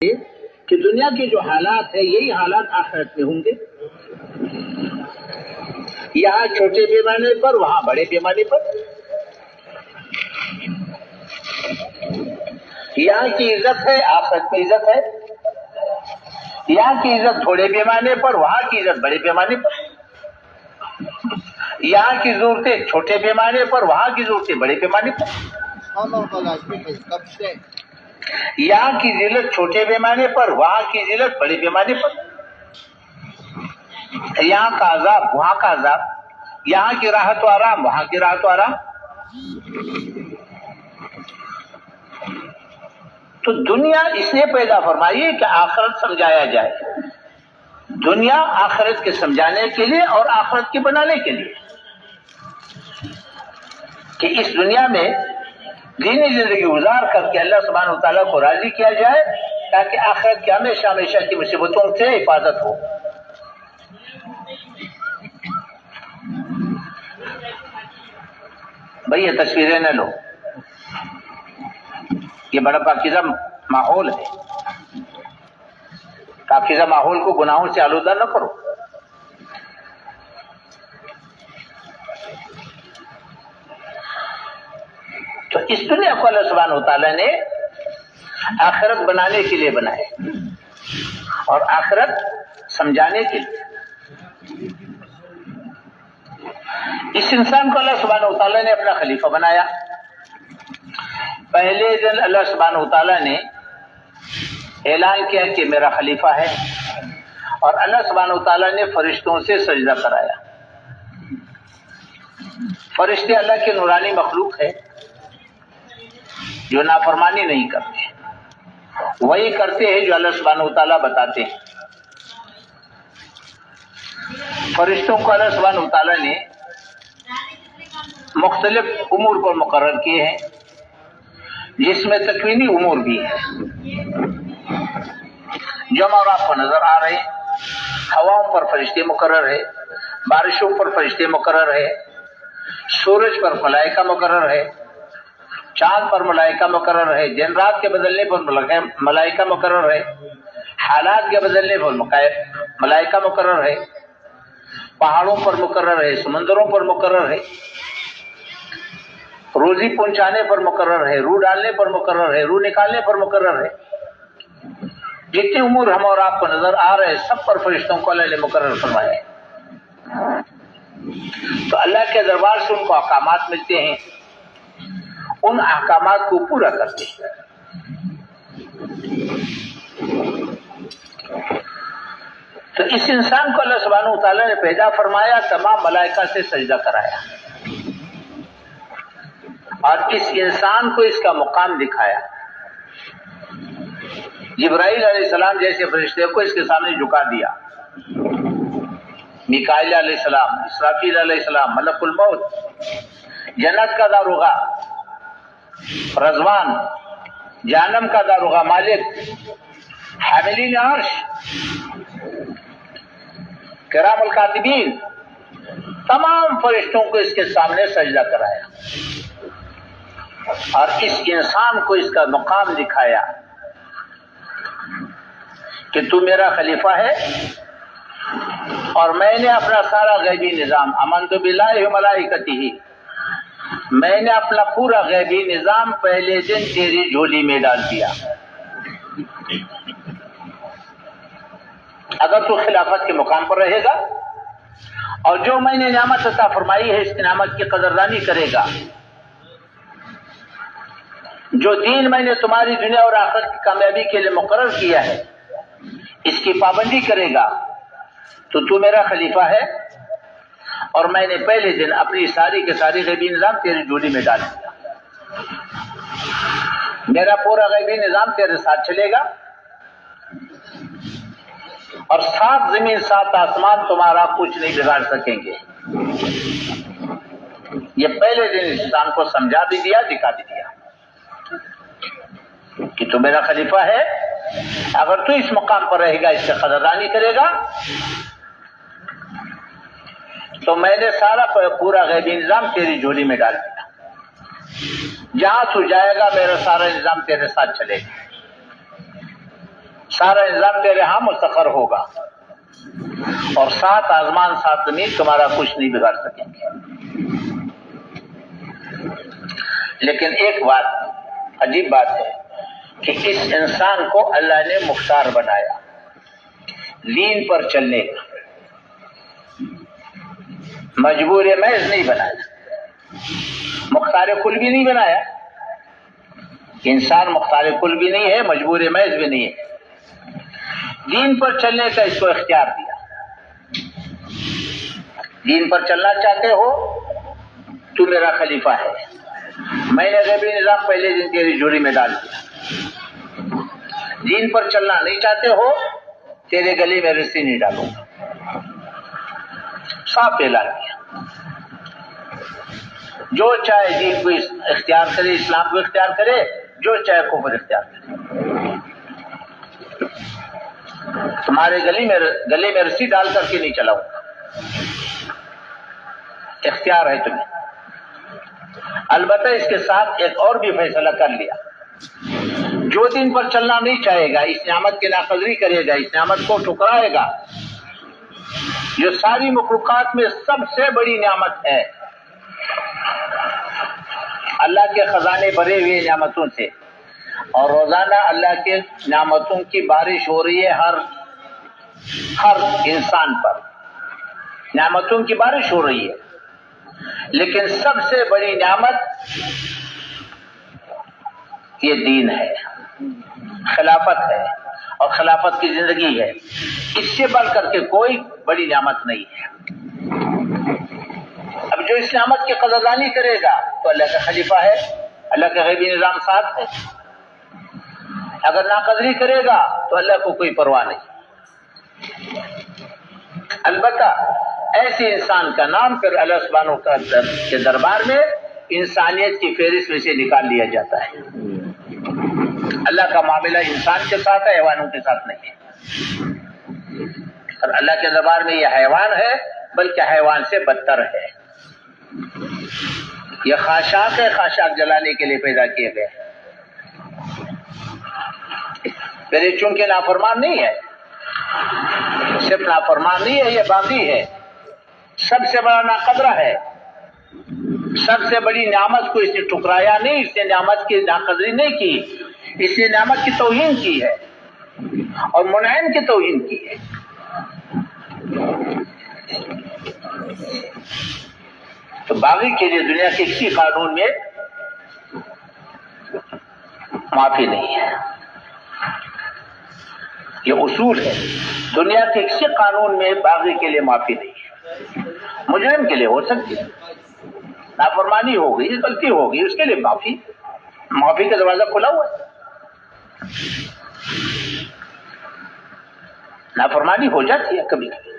کہ دنیا کے جو حالات ہیں یہی حالات آخرت میں ہوں گے. یہاں چھوٹے پیمانے پر وہاں بڑے پیمانے پر. یہاں کی عزت ہے آخرت میں عزت ہے. یہاں کی عزت تھوڑے پیمانے پر وہاں کی عزت بڑے پیمانے پر. یہاں کی ضرورتیں چھوٹے پیمانے پر وہاں کی ضرورتیں بڑے پیمانے پر. یہاں کی ذلت چھوٹے پیمانے پر وہاں کی ذلت بڑے پیمانے پر. یہاں کا عذاب وہاں کا عذاب. یہاں کی راحت و آرام وہاں کی راحت و آرام. تو دنیا اس لیے پیدا فرمائی ہے کہ آخرت سمجھایا جائے. دنیا آخرت کے سمجھانے کے لیے اور آخرت کے بنانے کے لیے کہ اس دنیا میں دینی زندگی گزار کر کے اللہ سبحانہ و تعالیٰ کو راضی کیا جائے تاکہ آخرت کی ہمیشہ ہمیشہ کی مصیبتوں سے حفاظت ہو. بھئی یہ تصویریں نہ لو، یہ بڑا پاکیزہ ماحول ہے. پاکیزہ ماحول کو گناہوں سے آلودہ نہ کرو. تو اس دنیا کو اللہ سبحانہ و تعالیٰ نے آخرت بنانے کے لیے بنائے اور آخرت سمجھانے کے لیے. اس انسان کو اللہ سبحانہ و تعالیٰ نے اپنا خلیفہ بنایا. پہلے دن اللہ سبحانہ و تعالیٰ نے اعلان کیا کہ میرا خلیفہ ہے اور اللہ سبحانہ و تعالیٰ نے فرشتوں سے سجدہ کرایا. فرشتے اللہ کے نورانی مخلوق ہے جو نافرمانی نہیں کرتے، وہی کرتے ہیں جو اللہ سبحانہ و تعالیٰ بتاتے ہیں. فرشتوں کو اللہ سبحانہ و تعالیٰ نے مختلف امور پر مقرر کیے ہیں جس میں تکوینی امور بھی ہے جو ہم آپ کو نظر آ رہے ہیں. ہواؤں پر فرشتے مقرر ہے، بارشوں پر فرشتے مقرر ہے، سورج پر ملائکہ مقرر ہے، چاند پر ملائکہ مقرر ہے، دن رات کے بدلنے پر ملائکہ مقرر ہے، حالات کے بدلنے پر ملائکہ مقرر ہے، پہاڑوں پر مقرر ہے، سمندروں پر مقرر ہے، روزی پہنچانے پر مقرر ہے، روح ڈالنے پر مقرر ہے، روح نکالنے پر مقرر ہے. جتنے امور ہم اور آپ کو نظر آ رہے ہیں سب پر فرشتوں کو اللہ نے مقرر فرمایا ہے. تو اللہ کے دربار سے ان کو احکامات ملتے ہیں، ان احکامات کو پورا کرتے ہیں. تو اس انسان کو اللہ سبحانہ و تعالیٰ نے پیدا فرمایا، تمام ملائکہ سے سجدہ کرایا اور اس انسان کو اس کا مقام دکھایا. جبرائیل علیہ السلام جیسے فرشتے کو اس کے سامنے جھکا دیا، میکائیل علیہ السلام، اسرافیل علیہ السلام، ملک الموت، جنت کا داروغہ رضوان، جہنم کا داروغہ مالک، حاملین عرش، کرام الکاتبین، تمام فرشتوں کو اس کے سامنے سجدہ کرایا اور اس انسان کو اس کا مقام دکھایا کہ تو میرا خلیفہ ہے اور میں نے اپنا سارا غیبی نظام آمنت باللہ و ملائکتہ، میں نے اپنا پورا غیبی نظام پہلے دن تیری جھولی میں ڈال دیا. اگر تو خلافت کے مقام پر رہے گا اور جو میں نے نعمت عطا فرمائی ہے اس نعمت کی قدردانی کرے گا، جو دین میں نے تمہاری دنیا اور آخرت کی کامیابی کے لیے مقرر کیا ہے اس کی پابندی کرے گا، تو میرا خلیفہ ہے اور میں نے پہلے دن اپنی ساری کے ساری غیبی نظام تیری جھولی میں ڈال دیا. میرا پورا غیبی نظام تیرے ساتھ چلے گا اور 7 زمین 7 آسمان تمہارا کچھ نہیں بگاڑ سکیں گے. یہ پہلے دن انسان کو سمجھا بھی دیا، دکھا بھی دیا کہ تو میرا خلیفہ ہے. اگر تو اس مقام پر رہے گا، اس سے قدردانی کرے گا، تو میں نے سارا پورا غیبی نظام تیری جھولی میں ڈال دیا. جہاں تو جائے گا میرا سارا نظام تیرے ساتھ چلے گا. سارا نظام تیرے ہاں مستقر ہوگا، اور 7 آسمان 7 زمین تمہارا کچھ نہیں بگاڑ سکیں گے۔ لیکن ایک بات عجیب بات ہے کہ اس انسان کو اللہ نے مختار بنایا، دین پر چلنے کا، مجبور محض نہیں بنایا، مختار کل بھی نہیں بنایا۔ انسان مختار کل بھی نہیں ہے، مجبور محض بھی نہیں ہے، دین پر چلنے کا اس کو اختیار دیا۔ دین پر چلنا چاہتے ہو تو میرا خلیفہ ہے، میں نے غیبی نظام پہلے دن تیری جھولی میں ڈال دیا۔ دین پر چلنا نہیں چاہتے ہو، تیرے گلے میں رسی نہیں ڈالوں گا، صاف اعلان کیا۔ جو چاہے دین کو اختیار کرے، اسلام کو اختیار کرے، جو چاہے کفر اختیار کرے، تمہارے گلے میں رسی ڈال کر کے نہیں چلاؤں گا، اختیار ہے تمہیں۔ البتہ اس کے ساتھ ایک اور بھی فیصلہ کر لیا، جو دین پر چلنا نہیں چاہے گا، اس نعمت کی ناقدری کرے گا، اس نعمت کو ٹھکرائے گا، جو ساری مخلوقات میں سب سے بڑی نعمت ہے، اللہ کے خزانے بھرے ہوئے نعمتوں سے، اور روزانہ اللہ کے نعمتوں کی بارش ہو رہی ہے ہر انسان پر، نعمتوں کی بارش ہو رہی ہے، لیکن سب سے بڑی نعمت یہ دین ہے، خلافت ہے، اور خلافت کی زندگی ہے۔ اس سے بڑھ کر کے کوئی بڑی نعمت نہیں ہے۔ اب جو اس نعمت کی قدردانی کرے گا تو اللہ کا خلیفہ ہے، اللہ کا غیبی نظام ساتھ ہے۔ اگر ناقدری کرے گا تو اللہ کو کوئی پرواہ نہیں۔ البتہ ایسے انسان کا نام پھر اللہ سبحانہ وتعالی کے دربار میں انسانیت کی فہرست میں سے نکال لیا جاتا ہے۔ اللہ کا معاملہ انسان کے ساتھ ہے، حیوانوں کے ساتھ نہیں ہے، اور اللہ کے دربار میں یہ حیوان ہے، بلکہ حیوان سے بدتر ہے۔ یہ خاشاک ہے، خاشاک جلانے کے لیے پیدا کیے گئے، پھر یہ چونکہ نافرمان نہیں ہے، صرف نافرمان نہیں ہے، یہ باغی ہے، سب سے بڑا ناقدرہ ہے، سب سے بڑی نعمت کو اس نے ٹھکرایا نہیں، اس نے نعمت کی ناقدری نہیں کی، اس نے نعمت کی توہین کی ہے اور منعم کی توہین کی ہے۔ تو باغی کے لیے دنیا کے کسی قانون میں معافی نہیں ہے، یہ اصول ہے، دنیا کے کسی قانون میں باغی کے لیے معافی نہیں ہے۔ مجرم کے لیے ہو سکتی ہے، نافرمانی ہو گئی، غلطی ہو گئی، اس کے لیے معافی کا دروازہ کھلا ہوا ہے۔ نافرمانی ہو جاتی ہے کبھی کبھی،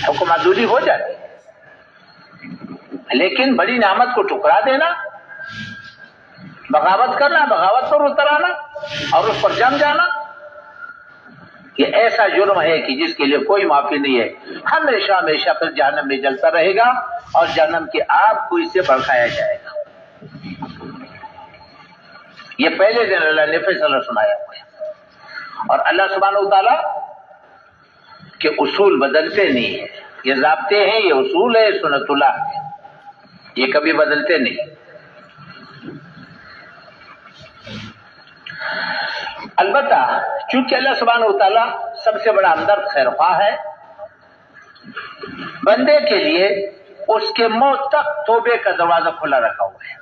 حکم عدولی ہو جاتی ہے، لیکن بڑی نعمت کو ٹھکرا دینا، بغاوت کرنا، بغاوت پر اتر آنا اور اس پر جم جانا، یہ ایسا جرم ہے کہ جس کے لیے کوئی معافی نہیں ہے، ہمیشہ ہمیشہ پھر جہنم میں جلتا رہے گا، اور جہنم کی آگ کو اس سے بھڑکایا جائے گا۔ یہ پہلے دن اللہ نے فیصلہ سنایا ہوا ہے، اور اللہ سبحانہ وتعالی کے اصول بدلتے نہیں ہیں، یہ ضابطے ہیں، یہ اصول ہے، سنت اللہ ہے، یہ کبھی بدلتے نہیں۔ البتہ چونکہ اللہ سبحانہ وتعالی سب سے بڑا ہمدرد خیرخواہ ہے، بندے کے لیے اس کے موت تک توبے کا دروازہ کھلا رکھا ہوا ہے۔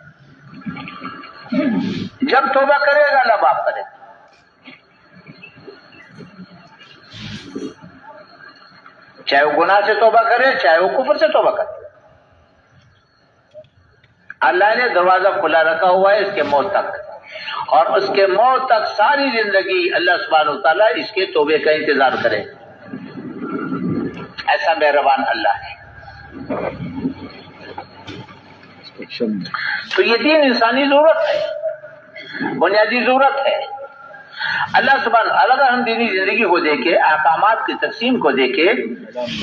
جب توبہ کرے گا اللہ معاف کرے گا، چاہے وہ گناہ سے توبہ کرے، چاہے وہ کفر سے توبہ کرے، اللہ نے دروازہ کھلا رکھا ہوا ہے اس کے موت تک، اور اس کے موت تک ساری زندگی اللہ سبحانہ وتعالیٰ اس کے توبے کا انتظار کرے، ایسا مہربان اللہ ہے۔ تو یہ دین انسانی ضرورت ہے، بنیادی ضرورت ہے۔ اللہ سبحانہ اگر ہم دینی زندگی کو دیکھیں، احکامات کی تقسیم کو دیکھیں،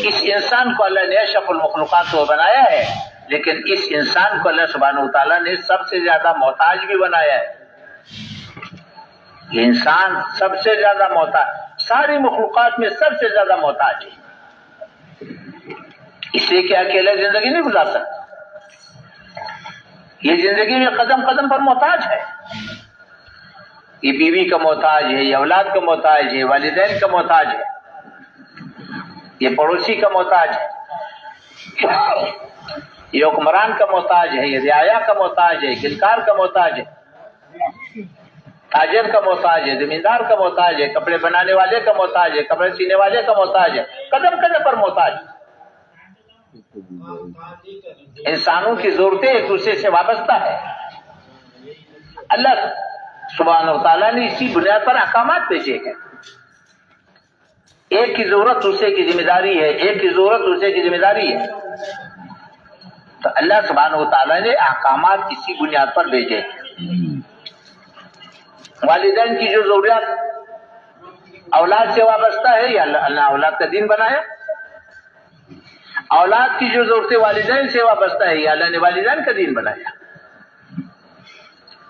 اس انسان کو اللہ نے اشرف المخلوقات کو بنایا ہے، لیکن اس انسان کو اللہ سبحانہ وتعالیٰ نے سب سے زیادہ محتاج بھی بنایا ہے۔ یہ انسان سب سے زیادہ محتاج، ساری مخلوقات میں سب سے زیادہ محتاج ہے، اس لیے کہ اکیلے زندگی نہیں گزار سکتا، یہ زندگی میں قدم قدم پر محتاج ہے، یہ بیوی کا محتاج ہے، یہ اولاد کا محتاج ہے، والدین کا محتاج ہے، یہ پڑوسی کا محتاج ہے، یہ حکمران کا محتاج ہے، یہ رعایا کا محتاج ہے، گلکار کا محتاج ہے، تاجر کا محتاج ہے، زمیندار کا محتاج ہے، کپڑے بنانے والے کا محتاج ہے، کپڑے سینے والے کا محتاج ہے، قدم قدم پر محتاج ہے۔ انسانوں کی ضرورتیں ایک دوسرے سے وابستہ ہے۔ اللہ سبحانہ و تعالیٰ نے اسی بنیاد پر احکامات بھیجے ہیں۔ ایک کی ضرورت دوسرے کی ذمہ داری ہے، ایک کی ضرورت دوسرے کی ذمہ داری ہے، تو اللہ سبحانہ و تعالیٰ نے احکامات اسی بنیاد پر بھیجے ہیں۔ والدین کی جو ضروریات اولاد سے وابستہ ہے، یا اللہ نے اولاد کا دین بنایا، اولاد کی جو ضرورتیں والدین سے وابستہ ہے، یا اللہ نے والدین کا دین بنایا۔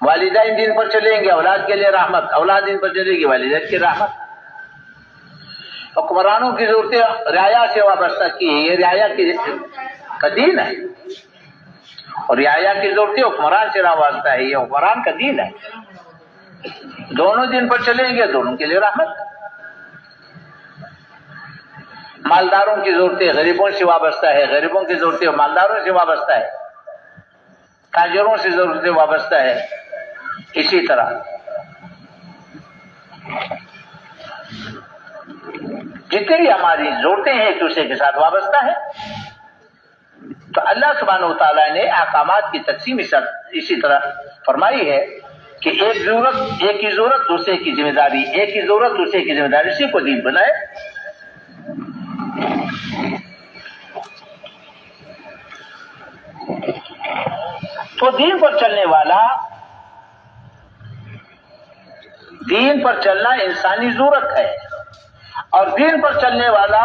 والدین دین پر چلیں گے اولاد کے لیے رحمت، اولاد دین پر چلے گی والدین کی رحمت۔ حکمرانوں کی ضرورتیں رعایا سے وابستہ کی ہے، یہ رعایا کا دین ہے، اور رعایا کی ضرورتیں حکمران سے وابستہ ہے، یہ حکمران کا دین ہے۔ دونوں دین پر چلیں گے، دونوں کے لیے رحمت۔ مالداروں کی ضرورتیں غریبوں سے وابستہ ہے، غریبوں کی ضرورتیں مالداروں سے وابستہ ہے، تاجروں سے ضرورتیں وابستہ ہے، اسی طرح جتنی بھی ہماری ضرورتیں ہیں ایک دوسرے کے ساتھ وابستہ ہے۔ تو اللہ سبحانہ و تعالیٰ نے احکامات کی تقسیم اسی طرح فرمائی ہے کہ ایک کی ضرورت دوسرے کی ذمہ داری، ایک کی ضرورت دوسرے کی ذمہ داری، اسی کو دین بنائے۔ تو دین پر چلنے والا، دین پر چلنا انسانی ضرورت ہے، اور دین پر چلنے والا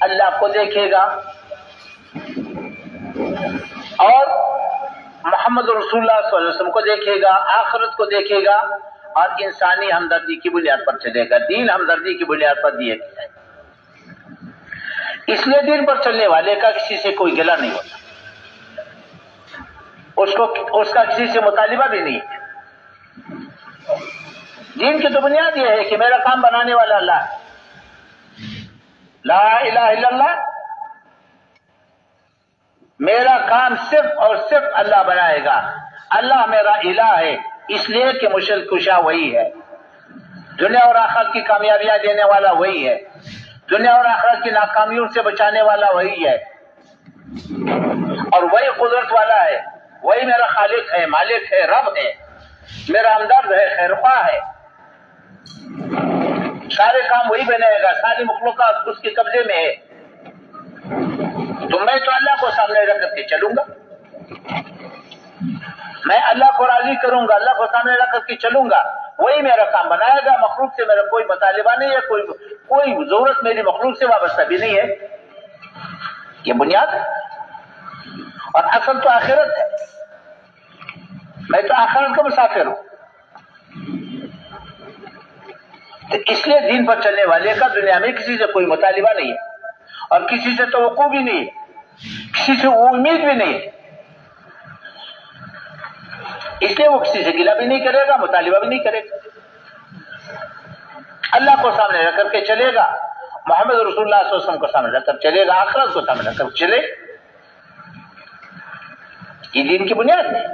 اللہ کو دیکھے گا اور محمد رسول اللہ صلی اللہ علیہ وسلم کو دیکھے گا، آخرت کو دیکھے گا، اور انسانی ہمدردی کی بنیاد پر چلے گا۔ دین ہمدردی کی بنیاد پر دیا گیا ہے، اس لیے دین پر چلنے والے کا کسی سے کوئی گلہ نہیں ہوتا، اس کا کسی سے مطالبہ بھی نہیں ہے۔ دین کی تو بنیاد یہ ہے کہ میرا کام بنانے والا اللہ ہے، لا الہ الا اللہ، میرا کام صرف اور صرف اللہ بنائے گا۔ اللہ میرا الہ ہے، اس لیے کہ مشکل کشا وہی ہے، دنیا اور آخرت کی کامیابیاں دینے والا وہی ہے، دنیا اور آخرت کی ناکامیوں سے بچانے والا وہی ہے، اور وہی قدرت والا ہے، وہی میرا خالق ہے، مالک ہے، رب ہے، میرا ہمدرد ہے، خیرخواہ ہے۔ سارے کام وہی بنائے گا، ساری مخلوقات اس کے قبضے میں ہے، تو میں تو اللہ کو سامنے رکھ کر کے چلوں گا، میں اللہ کو راضی کروں گا، اللہ کو سامنے رکھ کر کے چلوں گا، وہی میرا کام بنائے گا۔ مخلوق سے میرا کوئی مطالبہ نہیں ہے، کوئی ضرورت میری مخلوق سے وابستہ بھی نہیں ہے، یہ بنیاد ہے، اور اصل تو آخرت ہے، میں تو آخرت کا مسافر ہوں۔ تو اس لیے دین پر چلنے والے کا دنیا میں کسی سے کوئی مطالبہ نہیں ہے، اور کسی سے توقع بھی نہیں ہے، کسی سے امید بھی نہیں ہے، اس لیے وہ کسی سے گلہ بھی نہیں کرے گا، مطالبہ بھی نہیں کرے گا، اللہ کو سامنے رکھ کر کے چلے گا، محمد رسول اللہ صلی اللہ علیہ وسلم کو سامنے رکھ کر چلے گا، آخرت کو سامنے رکھ کر چلے، یہ دین کی بنیاد ہے۔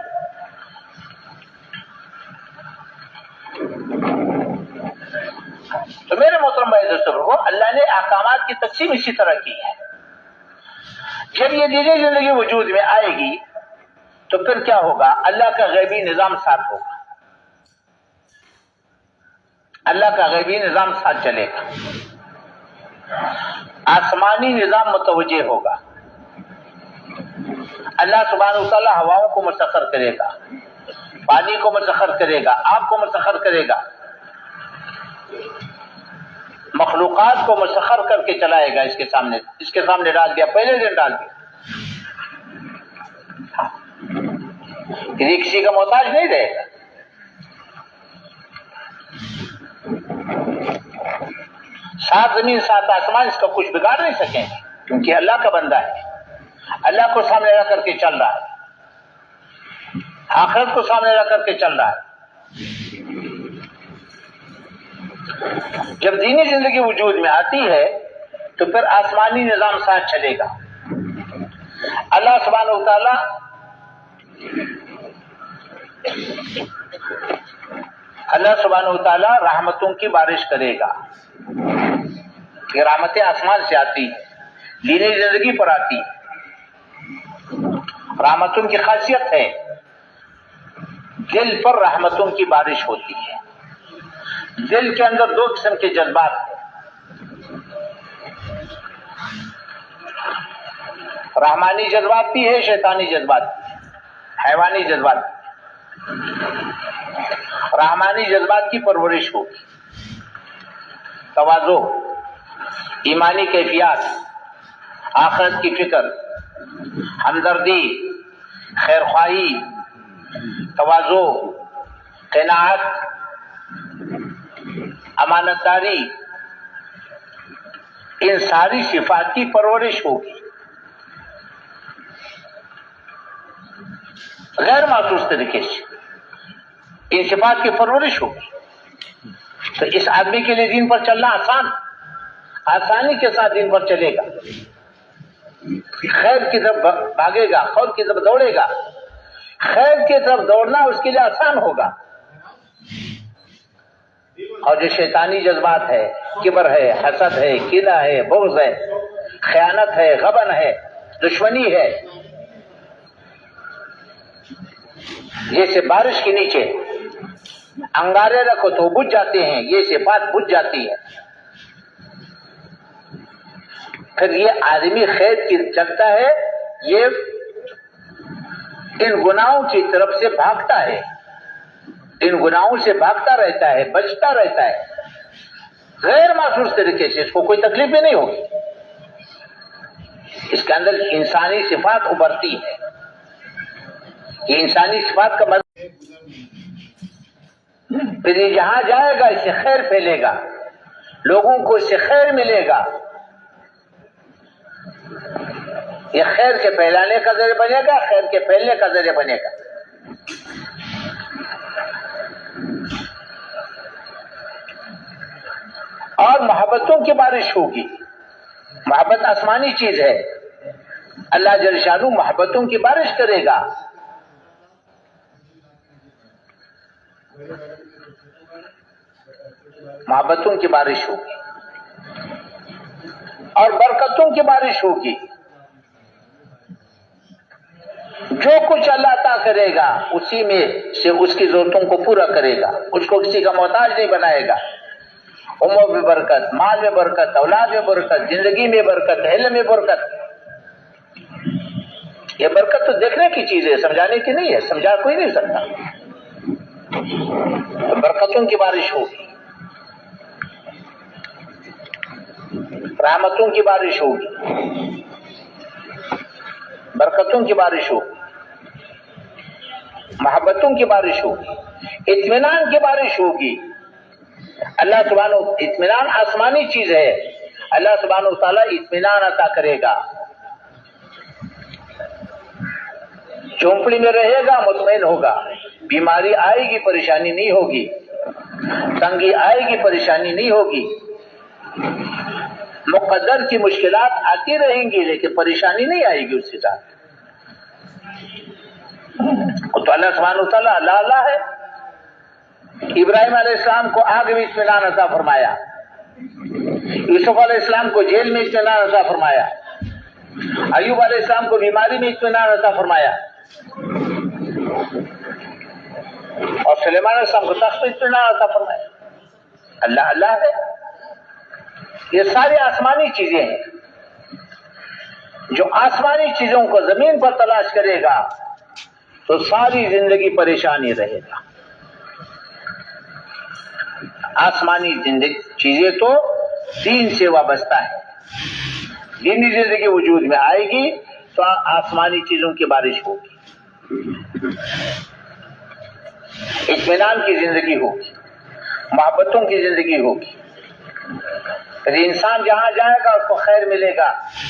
تو میرے محترم بھائی دوستو، اللہ نے احکامات کی تقسیم اسی طرح کی ہے۔ جب یہ دینی زندگی وجود میں آئے گی تو پھر کیا ہوگا؟ اللہ کا غیبی نظام ساتھ ہوگا، اللہ کا غیبی نظام ساتھ چلے گا، آسمانی نظام متوجہ ہوگا، اللہ سبحانہ وتعالی ہواؤں کو مسخر کرے گا، پانی کو مسخر کرے گا، آگ کو مسخر کرے گا، مخلوقات کو مسخر کر کے چلائے گا، اس کے سامنے ڈال دیا، پہلے دن ڈال دیا، کسی کا محتاج نہیں رہے گا۔ سات زمین سات آسمان اس کا کچھ بگاڑ نہیں سکیں گے، کیونکہ اللہ کا بندہ ہے، اللہ کو سامنے رکھ کر کے چل رہا ہے، آخرت کو سامنے رکھ کر کے چل رہا ہے۔ جب دینی زندگی وجود میں آتی ہے تو پھر آسمانی نظام ساتھ چلے گا۔ اللہ سبحانہ و تعالی رحمتوں کی بارش کرے گا۔ یہ رحمتیں آسمان سے آتی ہیں، دینی زندگی پر آتی ہیں۔ رحمتوں کی خاصیت ہے دل پر رحمتوں کی بارش ہوتی ہے۔ دل کے اندر دو قسم کے جذبات ہیں، رحمانی جذبات بھی ہے، شیطانی جذبات بھی ہے، حیوانی جذبات بھی۔ رحمانی جذبات کی پرورش ہوگی، تواضع، ایمانی کیفیات، آخرت کی فکر، ہمدردی، خیرخواہی، تواضع، قناعت، امانت داری، ان ساری صفات کی پرورش ہوگی، غیر محسوس طریقے سے ان صفات کی پرورش ہوگی۔ تو اس آدمی کے لیے دین پر چلنا آسانی کے ساتھ دین پر چلے گا، خیر کی طرف بھاگے گا، خیر کی طرف دوڑے گا، خیر کی طرف دوڑنا اس کے لیے آسان ہوگا۔ اور جو شیطانی جذبات ہے، کبر ہے، حسد ہے، کینہ ہے، بغض ہے، خیانت ہے، غبن ہے، دشمنی ہے، جیسے بارش کے نیچے انگارے رکھو تو بجھ جاتے ہیں، یہ صفات بجھ جاتی ہے۔ پھر یہ آدمی خیر کی چلتا ہے، یہ ان گناہوں کی طرف سے بھاگتا ہے، ان گناہوں سے بھاگتا رہتا ہے، بچتا رہتا ہے، غیر محسوس طریقے سے، اس کو کوئی تکلیف بھی نہیں ہوگی۔ اس کے اندر انسانی صفات ابھرتی ہے، یہ انسانی صفات کا مطلب پھر یہ جہاں جائے گا اس سے خیر پھیلے گا، لوگوں کو اس سے خیر ملے گا، یہ خیر کے پھیلانے کا ذریعہ بنے گا، خیر کے پھیلنے کا ذریعہ بنے گا۔ اور محبتوں کی بارش ہوگی، محبت آسمانی چیز ہے، اللہ جل شانہ محبتوں کی بارش کرے گا۔ محبتوں کی بارش ہوگی اور برکتوں کی بارش ہوگی۔ جو کچھ اللہ عطا کرے گا اسی میں سے اس کی ضرورتوں کو پورا کرے گا، اس کو کسی کا محتاج نہیں بنائے گا۔ عمر میں برکت، مال میں برکت، اولاد میں برکت، زندگی میں برکت، علم میں برکت۔ یہ برکت تو دیکھنے کی چیز ہے، سمجھانے کی نہیں ہے، سمجھا کوئی نہیں سکتا۔ برکتوں کی بارش ہوگی، رحمتوں کی بارش ہوگی، برکتوں کی بارش ہوگی، محبتوں کی بارش ہوگی، اطمینان کی بارش ہوگی۔ اللہ سبحانہ اطمینان آسمانی چیز ہے، اللہ سبحانہ و تعالیٰ اطمینان عطا کرے گا۔ چونپڑی میں رہے گا مطمئن ہوگا، بیماری آئے گی پریشانی نہیں ہوگی، تنگی آئے گی پریشانی نہیں ہوگی، مقدر کی مشکلات آتی رہیں گی لیکن پریشانی نہیں آئے گی اس کے ساتھ۔ تو اللہ سبحانہ و تعالیٰ اللہ ہے۔ ابراہیم علیہ السلام کو آگ میں اطمینان عطا فرمایا، یوسف علیہ السلام کو جیل میں اطمینان عطا فرمایا، ایوب علیہ السلام کو بیماری میں اطمینان عطا فرمایا، اور سلیمان علیہ السلام کو تخت میں اطمینان عطا فرمایا۔ اللہ ہے۔ یہ ساری آسمانی چیزیں ہیں۔ جو آسمانی چیزوں کو زمین پر تلاش کرے گا تو ساری زندگی پریشانی رہے گا۔ آسمانی زندگی چیزیں تو دین سے وابستہ ہے، دینی زندگی وجود میں آئے گی تو آسمانی چیزوں کی بارش ہوگی، اطمینان کی زندگی ہوگی، محبتوں کی زندگی ہوگی، انسان جہاں جائے گا اس کو خیر ملے گا،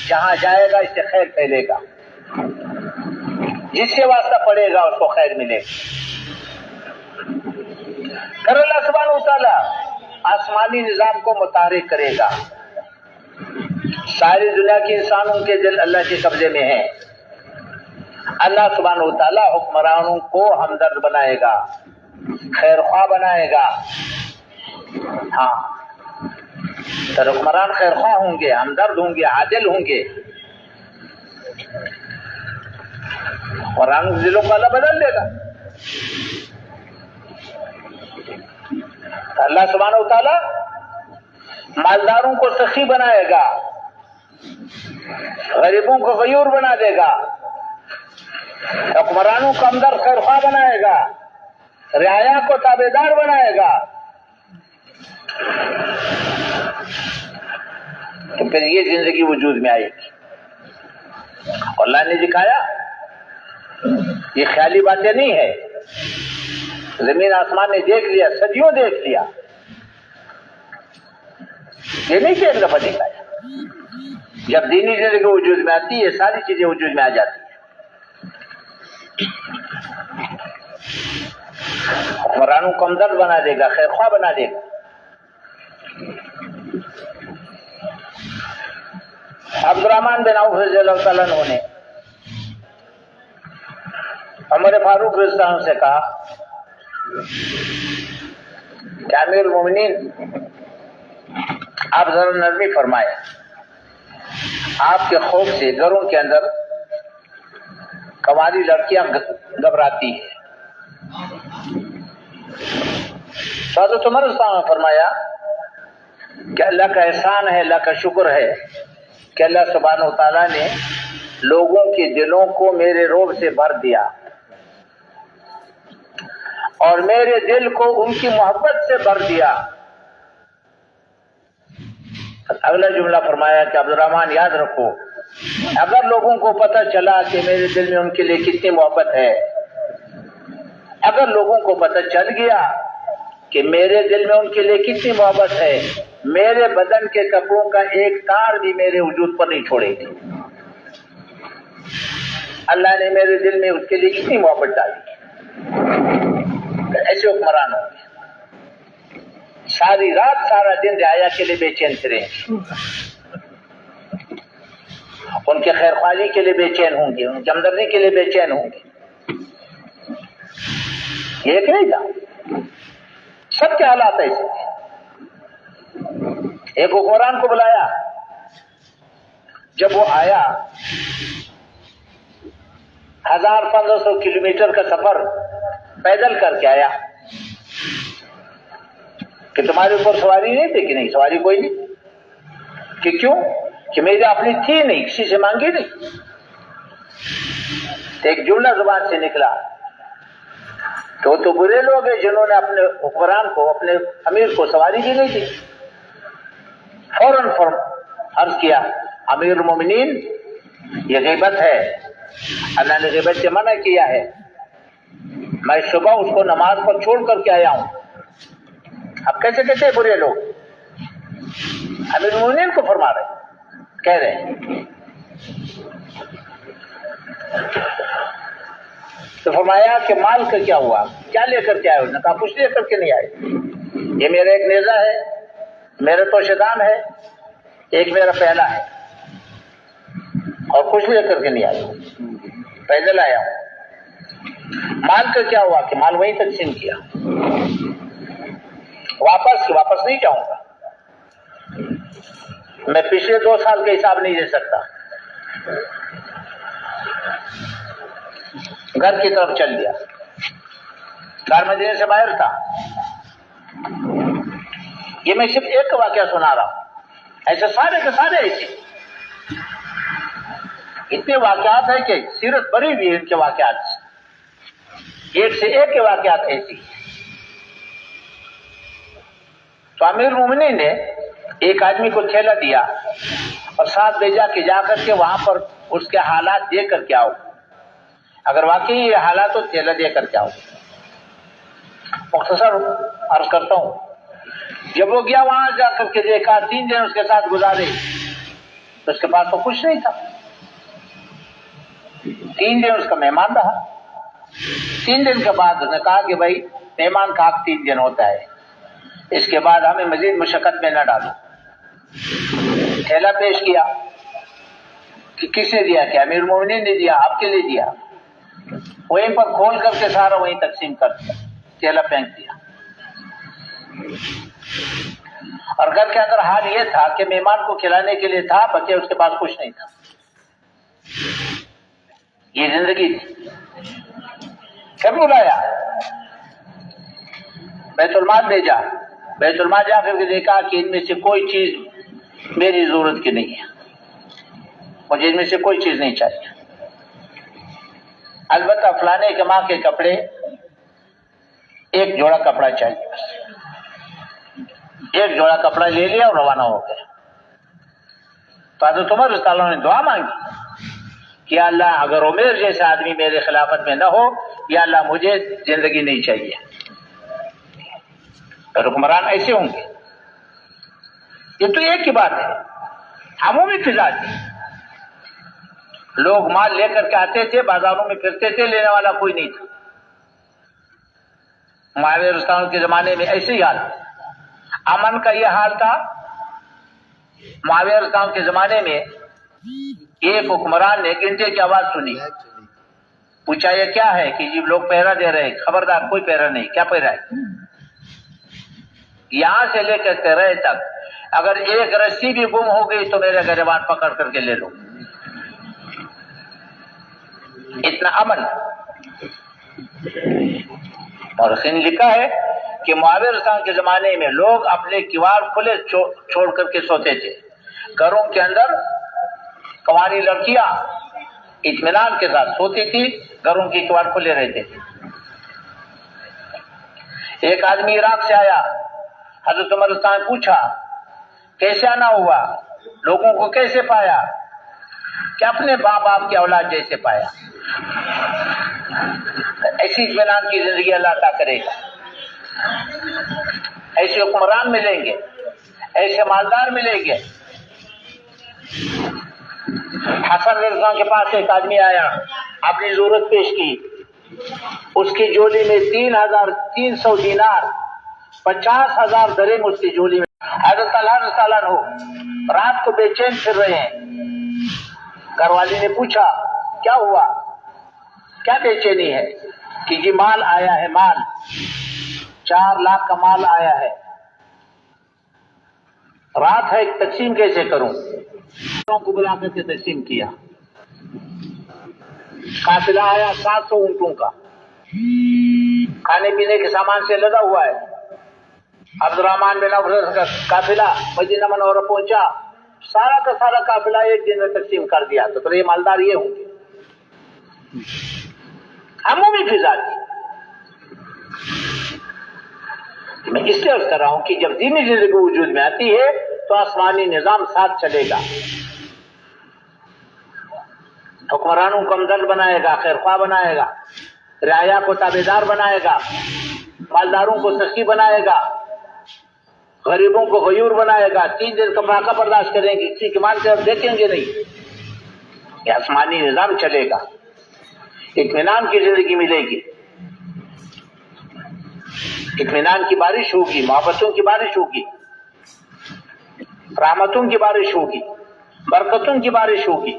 جہاں جائے گا اس سے خیر پھیلے گا، جس سے واسطہ پڑے گا اس کو خیر ملے گا۔ پھر اللہ سبحانہ وتعالیٰ آسمانی نظام کو متحرک کرے گا۔ ساری دنیا کے انسانوں کے دل اللہ کے قبضے میں ہیں۔ اللہ سبحانہ وتعالیٰ حکمرانوں کو ہمدرد بنائے گا، خیر خواہ بنائے گا۔ ہاں، تو حکمران خیر خواہ ہوں گے، ہمدرد ہوں گے، عادل ہوں گے، حکمران دلوں کو اللہ بدل دے گا۔ اللہ سبحانہ وتعالیٰ مالداروں کو سخی بنائے گا، غریبوں کو غیور بنا دے گا، حکمرانوں کو ہمدرد خیر خواہ بنائے گا، رعایا کو تابعدار بنائے گا۔ تو پھر یہ زندگی وجود میں آئے گی۔ اللہ نے دکھایا یہ خیالی باتیں نہیں ہے، زمین آسمان نے دیکھ لیا، صدیوں دیکھ لیا، یہ نہیں کہ ایک دفعہ دکھایا۔ جب دینی زندگی وجود میں آتی ہے یہ ساری چیزیں وجود میں آ جاتی ہیں۔ حکمرانوں کو ہمدرد بنا دے گا، خیر خواہ بنا دے گا۔ عبد الرحمن بن عوف رضی اللہ تعالیٰ عنہ نے عمر فاروق رضی اللہ عنہ سے کہا کہ امیر المومنین آپ ذرا نرمی فرمائے، آپ کے خوف سے گھروں کے اندر کنواری لڑکیاں گھبراتی ہیں۔ حضرت عمر رضی اللہ عنہ نے فرمایا کہ اللہ کا احسان ہے، اللہ کا شکر ہے کہ اللہ سبحانہ وتعالیٰ نے لوگوں کے دلوں کو میرے روب سے بھر دیا اور میرے دل کو ان کی محبت سے بھر دیا۔ اگلا جملہ فرمایا کہ عبد الرحمن یاد رکھو، اگر لوگوں کو پتہ چلا کہ میرے دل میں ان کے لیے کتنی محبت ہے، اگر لوگوں کو پتہ چل گیا کہ میرے دل میں ان کے لیے کتنی محبت ہے، میرے بدن کے کپڑوں کا ایک تار بھی میرے وجود پر نہیں چھوڑے گی۔ اللہ نے میرے دل میں اس کے لیے کتنی محبت ڈالی۔ ایسے حکمران ہوں گے، ساری رات سارا دن رعایا کے لیے بے چین پھریں، ان کے خیر خواہی کے لیے بے چین ہوں گے، ان کی ہمدردی کے لیے بے چین ہوں گے۔ یہ ایک نہیں تھا، سب کے حالات ایسے تھے۔ ایک حکمران کو بلایا، جب وہ آیا 1500 کلومیٹر کا سفر پیدل کر کے آیا کہ تمہارے اوپر سواری نہیں تھی؟ کہ نہیں، سواری کوئی نہیں۔ کہ کیوں؟ کہ میری اپنی تھی نہیں، کسی سے مانگی نہیں۔ تو ایک جملہ زبان سے نکلا، تو برے لوگ ہیں جنہوں نے اپنے حکمران کو، اپنے امیر کو سواری دی نہیں تھی۔ فوراً عرض کیا امیر المومنین یہ غیبت ہے، اللہ نے غیبت سے منع کیا ہے، میں صبح اس کو نماز پر چھوڑ کر کے آیا ہوں۔ اب کیسے کہتے ہیں برے لوگ؟ امیر المومنین کو فرما رہے، کہہ رہے ہیں۔ تو فرمایا کہ مال کا کیا ہوا، کیا لے کر کے آئے؟ انہوں نے کہا کچھ لے کر کے نہیں آئے، یہ میرا ایک نیزہ ہے، میرا توشدان ہے، ایک میرا پہلا ہے، اور کچھ لے کر کے نہیں آیا، پیدل آیا ہوں۔ مال کا کیا ہوا؟ کہ مال وہیں تقسیم کیا، واپس نہیں جاؤں گا، میں پچھلے 2 سال کا حساب نہیں دے سکتا۔ گھر کی طرف چل دیا، گھر مدینے سے باہر تھا۔ یہ میں صرف ایک واقعہ سنا رہا ہوں، ایسے سارے کے سارے ایسے اتنے واقعات ہیں کہ سیرت بری ہوئی ہے ان کے واقعات سے، ایک سے ایک کے واقعات ایسی۔ تو امیر المومنین نے ایک آدمی کو تھیلا دیا اور ساتھ بھیجا کہ جا کر کے وہاں پر اس کے حالات دیکھ کر کے آؤ، اگر واقعی یہ حالات ہو تھیلا دے کر کے آؤ۔ مختصر عرض کرتا ہوں جب وہ گیا وہاں جا کر کے دیکھا 3 دن اس کے ساتھ گزارے تو اس کے پاس تو کچھ نہیں تھا. 3 دن اس کا مہمان رہا. 3 دن کے بعد اس نے کہا کہ بھائی مہمان کا حق 3 دن ہوتا ہے, اس کے بعد ہمیں مزید مشقت میں نہ ڈالو. تھیلا پیش کیا کہ کس نے دیا, کہ امیر المومنین نے دیا, آپ کے لیے دیا. وہیں پر کھول کر کے سارا وہیں تقسیم کر دیا, تھیلا پھینک دیا. اور گھر کے اندر حال یہ تھا کہ مہمان کو کھلانے کے لیے تھا, بچے اس کے پاس کچھ نہیں تھا. یہ زندگی تھی. پھر بلایا, بیت المال بھیجا. بیت المال جا کر کے دیکھا کہ ان میں سے کوئی چیز میری ضرورت کی نہیں ہے, مجھے ان میں سے کوئی چیز نہیں چاہیے. البتہ فلانے کے ماں کے کپڑے, ایک جوڑا کپڑا چاہیے بس. ایک جوڑا کپڑا لے لیا اور روانہ ہو گئے. تو حضرت عمر رضی اللہ عنہ نے دعا مانگی کہ یا اللہ اگر عمر جیسا آدمی میرے خلافت میں نہ ہو, یا اللہ مجھے زندگی نہیں چاہیے. حکمران ایسے ہوں گے. یہ تو ایک ہی بات ہے, عمومی فضا تھی. لوگ مال لے کر کے آتے تھے, بازاروں میں پھرتے تھے, لینے والا کوئی نہیں تھا. معاویہ رضی اللہ عنہ کے زمانے میں ایسے ہی حال تھا. امن کا یہ حال تھا. معاویہ رضی اللہ عنہ کے زمانے میں ایک حکمران نے گھنٹے کی آواز سنی, پوچھا یہ کیا ہے, کہ جی لوگ پہرا دے رہے. خبردار کوئی پہرا نہیں. کیا پہرا ہے؟ یہاں سے لے کر کے رہے تک اگر ایک رسی بھی گم ہو گئی تو میرے گریبان پکڑ کر کے لے لو. اتنا امن. اور خن لکھا ہے کہ معاویہ رضی اللہ عنہ کے زمانے میں لوگ اپنے کیوار کھلے چھوڑ کر کے سوتے تھے. گھروں کے اندر کنواری لڑکیاں اطمینان کے ساتھ سوتی تھی, گھروں کی کیوار کھلے رہتے تھے. ایک آدمی عراق سے آیا, حضرت عمر رضی اللہ عنہ نے پوچھا کیسے آنا ہوا, لوگوں کو کیسے پایا, کہ اپنے باپ آپ کی اولاد جیسے پایا. ایسی اطمینان کی زندگی اللہ عطا کرے گا. ایسے حکمران ملیں گے, ایسے مالدار ملیں گے. حسن رضی اللہ عنہ کے پاس ایک آدمی آیا, اپنی ضرورت پیش کی. اس کی جولی میں 3,300 دینار, 50,000 درہم اس کی جولی میں. حضرت طلحہ رضی اللہ عنہ رات کو بے چین پھر رہے ہیں. گھر والی نے پوچھا کیا ہوا, کیا بے چینی ہے, کہ جی مال آیا ہے, مال 4 لاکھ کا مال آیا ہے, رات ہے تقسیم کیسے کروں. کو بلا کر کے تقسیم کیا. قافلہ آیا 700 اونٹوں کا, کھانے پینے کے سامان سے لدا ہوا ہے. عبد الرحمن بن عوف کا قافلہ مدینہ منورہ پہنچا, سارا کا سارا قافلہ ایک دن میں تقسیم کر دیا. تو یہ مالدار یہ ہوں گے. عمومی فضا تھی. میں اس لیے عرض کر رہا ہوں کہ جب دینی زندگی وجود میں آتی ہے تو آسمانی نظام ساتھ چلے گا. حکمرانوں کو ہمدرد بنائے گا, خیر خواہ بنائے گا, رعایا کو تابعدار بنائے گا, مالداروں کو سخی بنائے گا, غریبوں کو غیور بنائے گا. 3 دن کا فاقہ برداشت کریں گے, کسی کی مان سے ہم دیکھیں گے نہیں. یہ آسمانی نظام چلے گا. اطمینان کی زندگی ملے گی, اطمینان کی بارش ہوگی, محبتوں کی بارش ہوگی, رحمتوں کی بارش ہوگی, برکتوں کی بارش ہوگی.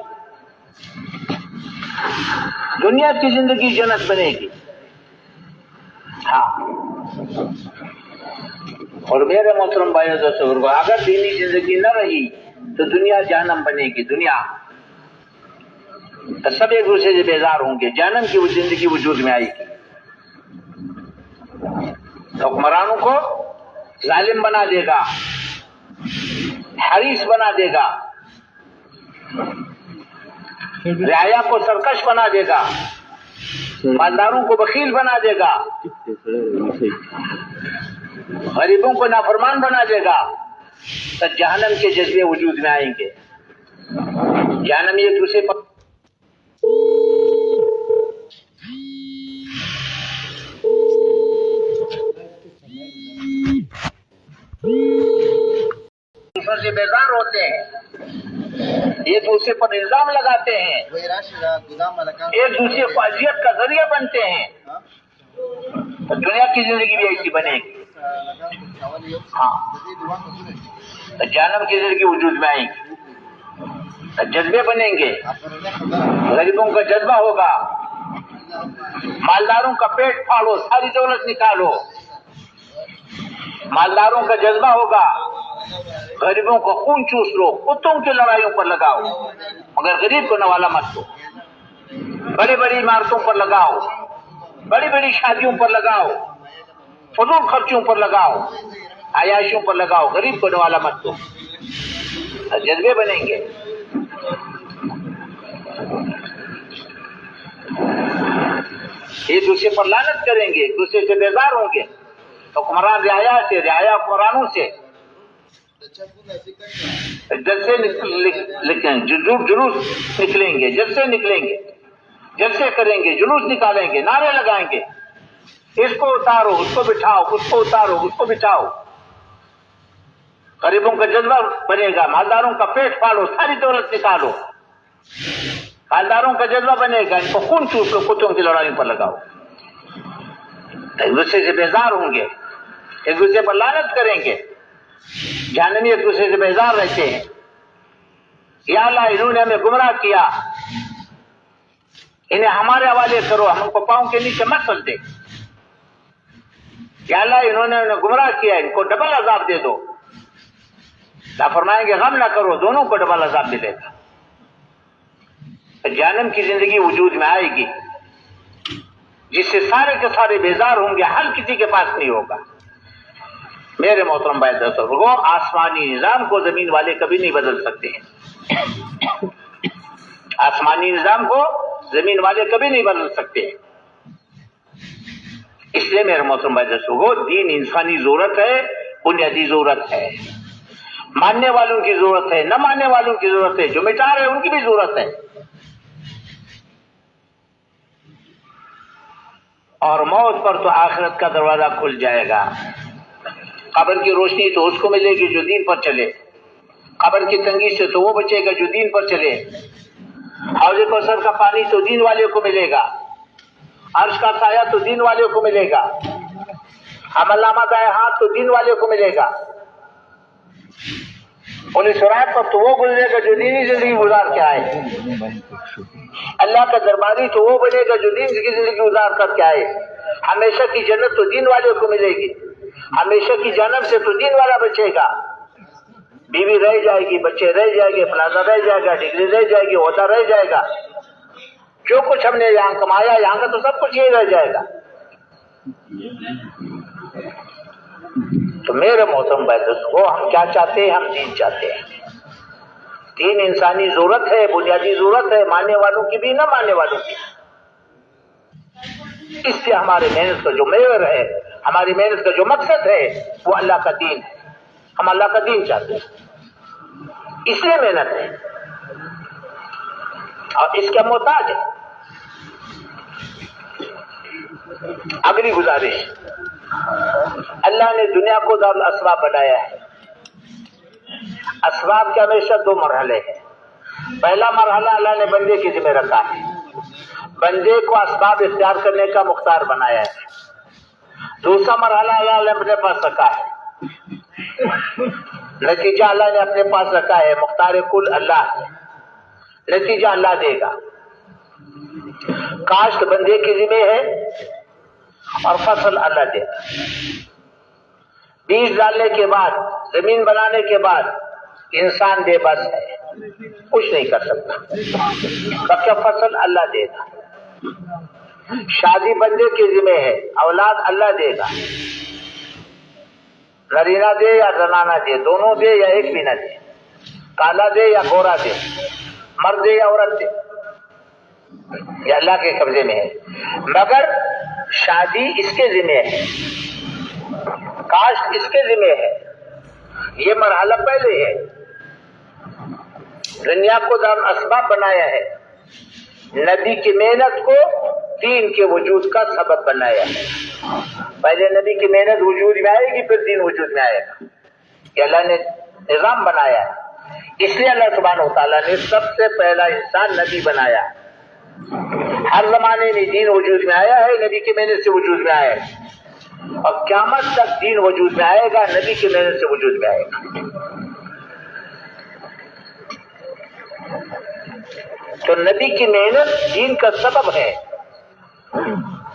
دنیا کی زندگی جنت بنے گی. ہاں, اور میرے محترم بھائیو دوستو, اگر دینی زندگی نہ رہی تو دنیا جہنم بنے گی. دنیا تو سب ایک دوسرے سے بیزار ہوں گے. جہنم کی وہ زندگی وجود میں آئے گی. حکمرانوں کو ظالم بنا دے گا, حریص بنا دے گا, رعایا کو سرکش بنا دے گا, مالداروں کو بخیل بنا دے گا, غریبوں کو نافرمان بنا دے گا. تو جہنم کے جذبے وجود میں آئیں گے. جہنم ایک دوسرے پر Hmm. دوسرے سے بیزار ہوتے ہیں، ایک دوسرے پر الزام لگاتے ہیں، ایک دوسرے کو اذیت کا ذریعہ بنتے ہیں، تو دنیا کی زندگی بھی ایسی بنے گی. ہاں، تو جہنم کی زندگی وجود میں آئے گی. جذبے بنیں گے، غریبوں کا جذبہ ہوگا، مالداروں کا پیٹ پھاڑو، ساری دولت نکالو. مالداروں کا جذبہ ہوگا، غریبوں کو خون چوس لو، کتوں کی لڑائیوں پر لگاؤ، مگر غریب کو نوالا مت دو. بڑی بڑی عمارتوں پر لگاؤ، بڑی بڑی شادیوں پر لگاؤ، فضول خرچوں پر لگاؤ، عیاشیوں پر لگاؤ، غریب کو نوالا مت دو. جذبے بنیں گے. ایک دوسرے پر لعنت کریں گے، ایک دوسرے سے بیزار ہوں گے، حکمران رعایا سے، رعایا حکمرانوں سے. جلسے جلوس نکلیں گے، جلسے نکلیں گے، جلسے کریں گے، جلوس نکالیں گے، نعرے لگائیں گے، اس کو اتارو، اس کو بٹھاؤ، اس کو اتارو، اس کو بٹھاؤ. غریبوں کا جذبہ بنے گا، مالداروں کا پیٹ پھاڑو، ساری دولت نکالو. مالداروں کا جذبہ بنے گا، ان کو خون چوس لو، کتوں کی لڑائیوں پر لگاؤ. ایک دوسرے سے بیزار ہوں گے، ایک دوسرے پر لعنت کریں گے. جہنمی ایک دوسرے سے بیزار رہتے ہیں. یا اللہ انہوں نے ہمیں گمراہ کیا، انہیں ہمارے حوالے کرو، ہم کو پاؤں کے نیچے مت چل دے. یا اللہ انہوں نے انہیں گمراہ کیا، ان کو ڈبل عذاب دے دو. اللہ فرمائیں گے غم نہ کرو، دونوں کو ڈبل عذاب ملے گا. جہنم کی زندگی وجود میں آئے گی جس سے سارے کے سارے بیزار ہوں گے، حل کسی کے پاس نہیں ہوگا. میرے محترم بھائی دوستو، آسمانی نظام کو زمین والے کبھی نہیں بدل سکتے ہیں. آسمانی نظام کو زمین والے کبھی نہیں بدل سکتے. اس لیے میرے محترم بھائی دوستو، دین انسانی ضرورت ہے، بنیادی ضرورت ہے. ماننے والوں کی ضرورت ہے، نہ ماننے والوں کی ضرورت ہے، جو مٹا رہے ان کی بھی ضرورت ہے. اور موت پر تو آخرت کا دروازہ کھل جائے گا. قبر کی روشنی تو اس کو ملے گی جو دین پر چلے، قبر کی تنگی سے تو وہ بچے گا جو دین پر چلے. حوض کوثر کا پانی تو دین والے کو ملے گا، عرش کا سایہ تو دین والے کو ملے گا، عمل نامہ دائیں ہاتھ تو دین والے کو ملے گا. پولیس رات پر تو وہ گزرے گا جو دینی زندگی گزار کے آئے. اللہ کا درباری تو وہ بنے گا جو دین کی زندگی گزار کر کے آئے. ہمیشہ کی جنت تو دین والے کو ملے گی، ہمیشہ کی جہنم سے تو دین والا بچے گا. بیوی رہ جائے گی، بچے رہ جائے گے، پلازہ رہ جائے گا، ڈگری رہ جائے گی، عہدہ رہ جائے گا. جو کچھ ہم نے یہاں کمایا، یہاں کا تو سب کچھ یہی رہ جائے گا. تو میرے محترم بھائی دوستو، ہم کیا چاہتے ہیں؟ ہم دین چاہتے ہیں. دین انسانی ضرورت ہے، بنیادی ضرورت ہے، ماننے والوں کی بھی، نہ ماننے والوں کی. اس سے ہمارے محنت کا جو محور ہے، ہماری محنت کا جو مقصد ہے، وہ اللہ کا دین ہے. ہم اللہ کا دین چاہتے ہیں، اس لیے محنت ہے اور اس کا محتاج ہے. اگلی گزارش، اللہ نے دنیا کو دار الاسباب بنایا ہے. اسباب کے ہمیشہ دو مرحلے ہیں. پہلا مرحلہ اللہ نے بندے کے ذمہ رکھا ہے، بندے کو اسباب اختیار کرنے کا مختار بنایا ہے. دوسرا مرحلہ اللہ نے اپنے پاس رکھا ہے، نتیجہ اللہ نے اپنے پاس رکھا ہے. مختار کل اللہ ہے، نتیجہ اللہ دے گا. کاشت بندے کے ذمہ ہے اور فصل اللہ دے گا. بیج ڈالنے کے بعد، زمین بنانے کے بعد انسان بے بس ہے، کچھ نہیں کر سکتا. بقیہ فصل اللہ دے گا. شادی بندے کے ذمہ ہے، اولاد اللہ دے گا. نرینہ دے یا زنانہ دے، دونوں دے یا ایک بھی نہ دے، کالا دے یا گورا دے، مرد دے یا عورت دے، یہ اللہ کے قبضے میں ہے. مگر شادی اس کے ذمہ ہے، کاشت اس کے ذمہ ہے. یہ مرحلہ پہلے ہے. دنیا کو دار اسباب بنایا ہے، نبی کی محنت کو دین کے وجود کا سبب بنایا ہے. پہلے نبی کی محنت وجود میں آئے گی، پھر دین وجود میں آئے گا. کہ اللہ نے نظام بنایا ہے. اس لیے اللہ سبحانہ و تعالیٰ نے سب سے پہلا انسان نبی بنایا. ہر زمانے میں دین وجود میں آیا ہے، نبی کی محنت سے وجود میں آیا ہے، اور قیامت تک دین وجود میں آئے گا، نبی کی محنت سے وجود میں آئے گا. تو نبی کی محنت دین کا سبب ہے.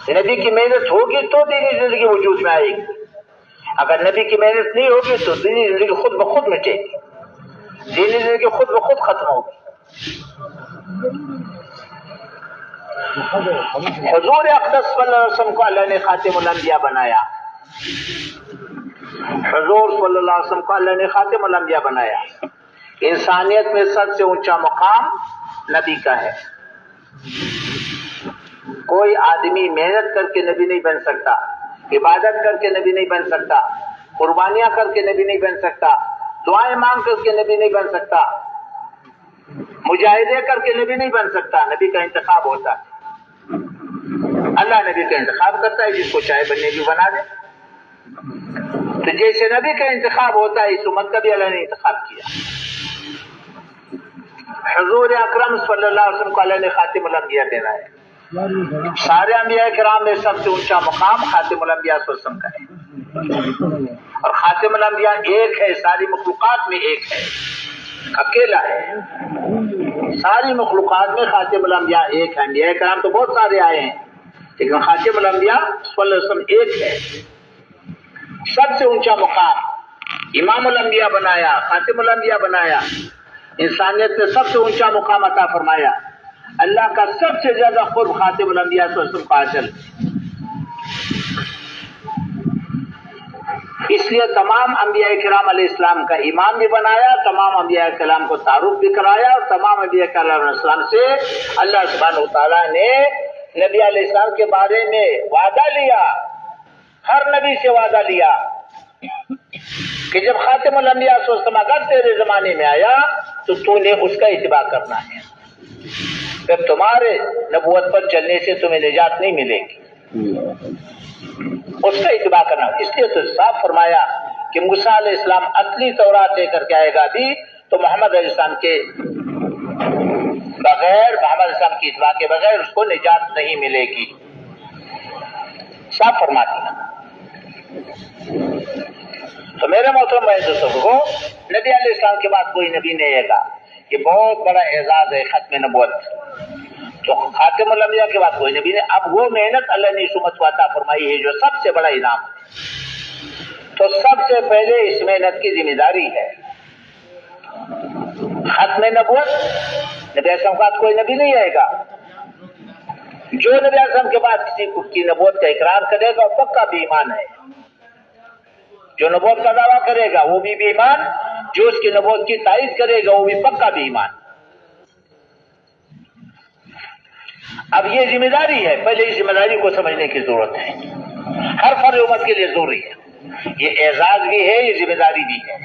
نبی کی محنت ہوگی تو دینی زندگی وجود میں آئے گی. اگر نبی کی محنت نہیں ہوگی تو دینی زندگی خود بخود مٹے گی، دینی زندگی خود بخود ختم ہوگی. حضور اقدس صلی اللہ علیہ وسلم کو اللہ نے خاتم الانبیاء بنایا. حضور صلی اللہ علیہ وسلم کو اللہ نے خاتم الانبیاء بنایا. انسانیت میں سب سے اونچا مقام نبی کا ہے. کوئی آدمی محنت کر کے نبی نہیں بن سکتا، عبادت کر کے نبی نہیں بن سکتا، قربانیاں کر کے نبی نہیں بن سکتا، دعائیں مانگ کر کے نبی نہیں بن سکتا، مجاہدے کر کے نبی نہیں بن سکتا. نبی کا انتخاب ہوتا ہے. اللہ نبی کا انتخاب کرتا ہے، جس کو چاہے بننے بھی بنا دے. تو جیسے نبی کا انتخاب ہوتا ہے، اس امت کا بھی اللہ نے انتخاب کیا. حضور اکرم صلی اللہ علیہ وسلم کو اللہ نے خاتم الانبیاء دینا ہے. سارے انبیاء کرام میں سب سے اونچا مقام خاتم الانبیاء صلی اللہ علیہ وسلم کا ہے. اور خاتم الانبیاء ایک ہے، ساری مخلوقات میں ایک ہے، اکیلا ہے. ساری مخلوقات میں خاتم الانبیاء ایک ہے. انبیاء کرام تو بہت سارے آئے ہیں، لیکن خاتم الانبیاء صلی اللہ علیہ وسلم ایک ہے. سب سے اونچا مقام امام الانبیاء بنایا، خاتم الانبیاء بنایا، انسانیت میں سب سے اونچا مقام عطا فرمایا. اللہ کا سب سے زیادہ قرب خاتم الانبیاء صلی اللہ علیہ وسلم کو حاصل. اس لیے تمام انبیاء کرام علیہ السلام کا امام بھی بنایا، تمام انبیاء کرام کو تعارف بھی کرایا، اور تمام انبیاء کرام علیہ السلام سے اللہ سبحانہ و تعالیٰ نے نبی علیہ السلام کے بارے میں وعدہ لیا. ہر نبی سے وعدہ لیا کہ جب خاتم الانبیاء صلی اللہ علیہ وسلم اگر تیرے زمانے میں آیا تو نے اس کا اتباع کرنا ہے. پھر تمہارے نبوت پر چلنے سے تمہیں نجات نہیں ملے گی، اس کا اتباع کرنا. اس لیے تو صاف فرمایا کہ موسیٰ علیہ السلام اصلی تورات لے کر کے آئے گا بھی تو محمد علیہ السلام کے بغیر، محمد علیہ السلام کی اتباع کے بغیر اس کو نجات نہیں ملے گی. صاف فرما دیا. تو میرے محترم بھائی دوستوں، نبی علیہ السلام کے بعد کوئی نبی نہیں آئے گا. یہ بہت بڑا اعزاز ہے ختم نبوت. تو خاتم الانبیاء کے بعد کوئی نبی نہیں. اب وہ محنت اللہ نے اس امت کو عطا فرمائی ہے جو سب سے بڑا انعام ہے. تو سب سے پہلے اس محنت کی ذمہ داری ہے ختم نبوت. نبی علیہ السلام کے بعد کوئی نبی نہیں آئے گا. جو نبی علیہ السلام کے بعد کسی کی نبوت کا اقرار کرے گا وہ پکا بھی ایمان ہے. جو نبوت کا دعویٰ کرے گا وہ بھی ایمان، جو اس کی نبوت کی تائید کرے گا وہ بھی پکا بھی ایمان. اب یہ ذمہ داری ہے، پہلے اس ذمہ داری کو سمجھنے کی ضرورت ہے. ہر فرد امت کے لیے ضروری ہے. یہ اعزاز بھی ہے، یہ ذمہ داری بھی ہے.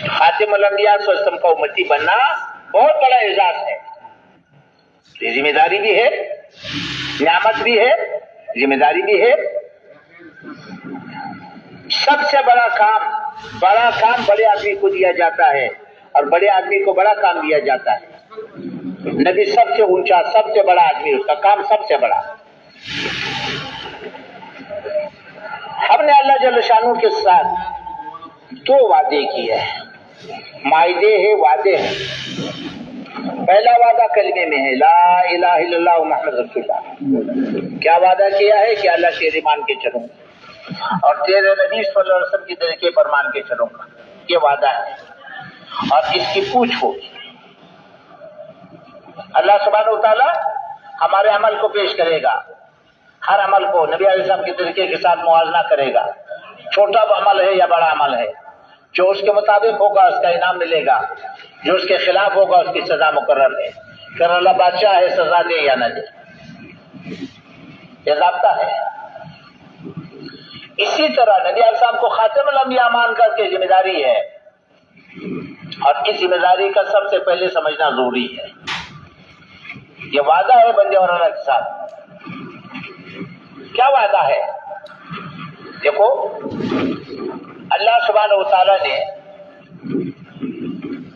خاتم الانبیاء صلی اللہ علیہ وسلم کا امتی بننا بہت بڑا اعزاز ہے. یہ ذمہ داری بھی ہے، نعمت بھی ہے، ذمہ داری بھی ہے. سب سے بڑا کام بڑے آدمی کو دیا جاتا ہے، اور بڑے آدمی کو بڑا کام دیا جاتا ہے. نبی سب سے اونچا، سب سے بڑا آدمی، اس کا کام سب سے بڑا. ہم نے اللہ جل شانہ کے ساتھ دو وعدے کیے ہیں، معاہدے ہیں، وعدے ہیں. پہلا وعدہ کلمے میں ہے، لا الہ الا اللہ محمد رسول اللہ. کیا وعدہ کیا ہے کہ اللہ تیرے مان کے چلوں اور تیرے نبی صلی اللہ علیہ وسلم کے طریقے پر مان کے چلوں گا. یہ وعدہ ہے، اور اس کی پوچھ ہوگی. اللہ سبحانہ و تعالیٰ ہمارے عمل کو پیش کرے گا. ہر عمل کو نبی علیہ السلام کے طریقے کے ساتھ موازنہ کرے گا. چھوٹا عمل ہے یا بڑا عمل ہے، جو اس کے مطابق ہوگا اس کا انعام ملے گا، جو اس کے خلاف ہوگا اس کی سزا مقرر ہے. پھر اللہ بادشاہ ہے، سزا دے یا نہ دے، یہ ضابطہ ہے. اسی طرح نبی علیہ السلام کو خاتم الانبیاء مان کر کے ذمہ داری ہے، اور اس ذمہ داری کا سب سے پہلے سمجھنا ضروری ہے. یہ وعدہ ہے بندے اور اللہ کے ساتھ. کیا وعدہ ہے؟ دیکھو، اللہ سبحانہ و تعالیٰ نے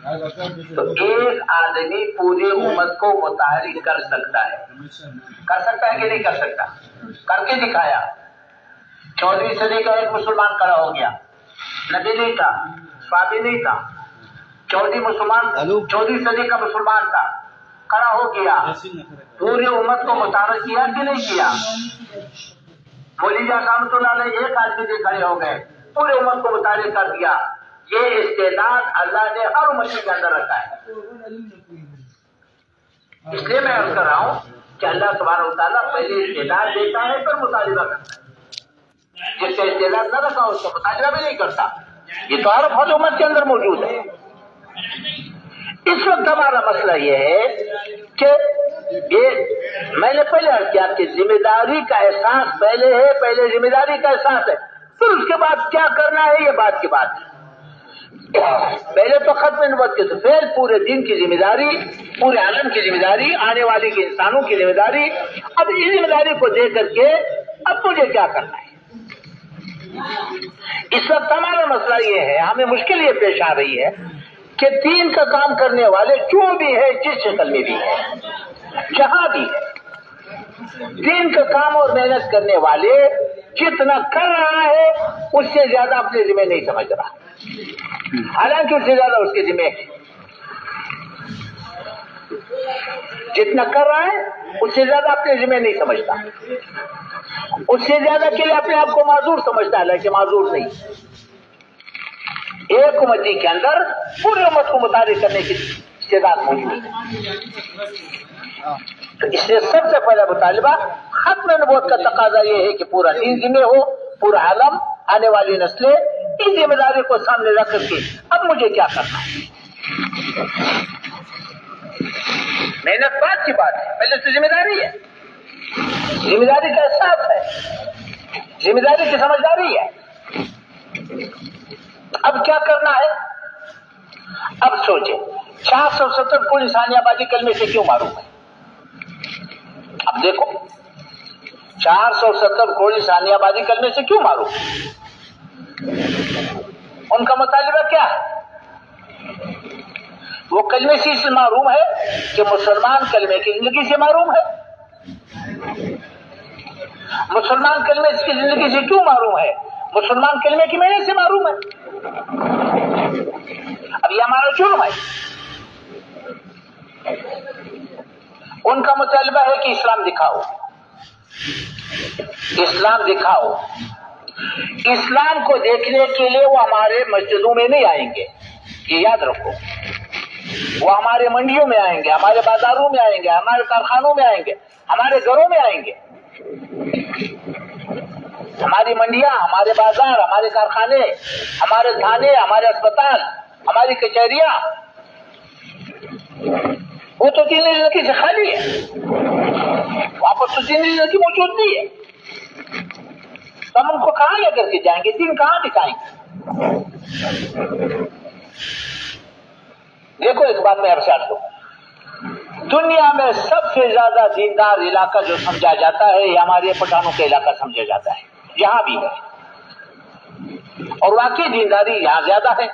تو ایک آدمی پوری امت کو متحرک کر سکتا ہے کہ نہیں کر سکتا؟ کر کے دکھایا. 14ویں صدی کا ایک مسلمان کھڑا ہو گیا، نبی نہیں تھا، صحابی نہیں تھا، 14ویں صدی کا مسلمان تھا، کھڑا ہو گیا، پوری امت کو متحرک کیا کہ نہیں کیا؟ مولوی رحمۃ اللہ علیہ ایک آدمی سے کھڑے ہو گئے، پوری امت کو متحرک کر دیا. یہ استعداد اللہ نے ہر امت کے اندر رکھا ہے. اس لیے میں عرض کر رہا ہوں کہ اللہ سبحانہ و تعالیٰ پہلے استعداد دیتا ہے پھر مطالبہ کرتا ہے. جس کا استعداد نہ رکھا اس کا مطالبہ بھی نہیں کرتا. یہ تو ہر امت کے اندر موجود ہے. اس وقت ہمارا مسئلہ یہ ہے کہ میں نے پہلے عرض کیا کہ ذمہ داری کا احساس پہلے ہے، پہلے ذمہ داری کا احساس ہے، پھر اس کے بعد کیا کرنا ہے یہ بات کی بات ہے. پہلے تو ختم نبوت کے تو پھر پورے دین کی ذمہ داری، پورے عالم کی ذمہ داری، آنے والے کے انسانوں کی ذمہ داری. اب اس ذمہ داری کو دے کر کے اب مجھے کیا کرنا ہے؟ اس وقت ہمارا مسئلہ یہ ہے، ہمیں مشکل یہ پیش آ رہی ہے کہ دین کا کام کرنے والے جو بھی ہے، جس شکل میں بھی ہے، جہاں بھی ہے، دین کا کام اور محنت کرنے والے جتنا کر رہا ہے اس سے زیادہ اپنے ذمہ نہیں سمجھ رہا، حالانکہ اس سے زیادہ اس کے ذمہ ہے. جتنا کر رہا ہے اس سے زیادہ اپنے ذمہ نہیں سمجھتا، اس سے زیادہ کے لیے اپنے آپ کو معذور سمجھتا ہے، لیکن معذور نہیں. ایک امتی کے اندر پوری امت کو متحرک کرنے کی استعداد موجود ہے. تو اس سے سب سے پہلا مطالبہ ختم نبوت کا تقاضا یہ ہے کہ پورا دین ذمہ ہو، پورا عالم، آنے والی نسلیں اس ذمہ داری کو سامنے رکھ کر کے اب مجھے کیا کرنا ہے. محنت بات کی بات ہے، پہلے تو ذمہ داری ہے، ذمہ داری کا احساس ہے، ذمہ داری کی سمجھداری ہے. اب کیا کرنا ہے؟ اب سوچیں 470 کروڑ انسانی آبادی کلمے سے کیوں معروم ہے؟ اب دیکھو 470 کروڑ انسانی آبادی کلمے سے کیوں معروم ہے؟ ان کا مطالبہ کیا ہے؟ وہ کلمے سے اس معروم ہے کہ مسلمان کلمے کی زندگی سے معروم ہے. مسلمان کلمے کی زندگی سے کیوں معروم ہے؟ مسلمان کلمے کی محنت سے معروم ہے. اب یہ ہمارا جرم ہے. ان کا مطالبہ ہے کہ اسلام دکھاؤ، اسلام دکھاؤ. اسلام کو دیکھنے کے لیے وہ ہمارے مسجدوں میں نہیں آئیں گے، یہ یاد رکھو. وہ ہمارے منڈیوں میں آئیں گے، ہمارے بازاروں میں آئیں گے، ہمارے کارخانوں میں آئیں گے، ہمارے گھروں میں آئیں گے. ہماری منڈیاں، ہمارے بازار، ہمارے کارخانے، ہمارے تھانے، ہمارے اسپتال، ہماری کچہریاں، وہ تو دینی زندگی سے خالی ہے. وہاں پر تو دینی زندگی موجود نہیں ہے. ہم ان کو کہاں لے کر کے جائیں گے؟ دین کہاں دکھائیں گے؟ دیکھو ایک بات میں ارشاد دوں، دنیا میں سب سے زیادہ دیندار علاقہ جو سمجھا جاتا ہے یہ ہمارے پٹھانوں کا علاقہ سمجھا جاتا ہے، یہاں بھی ہے. اور واقعی دینداری یہاں زیادہ ہے.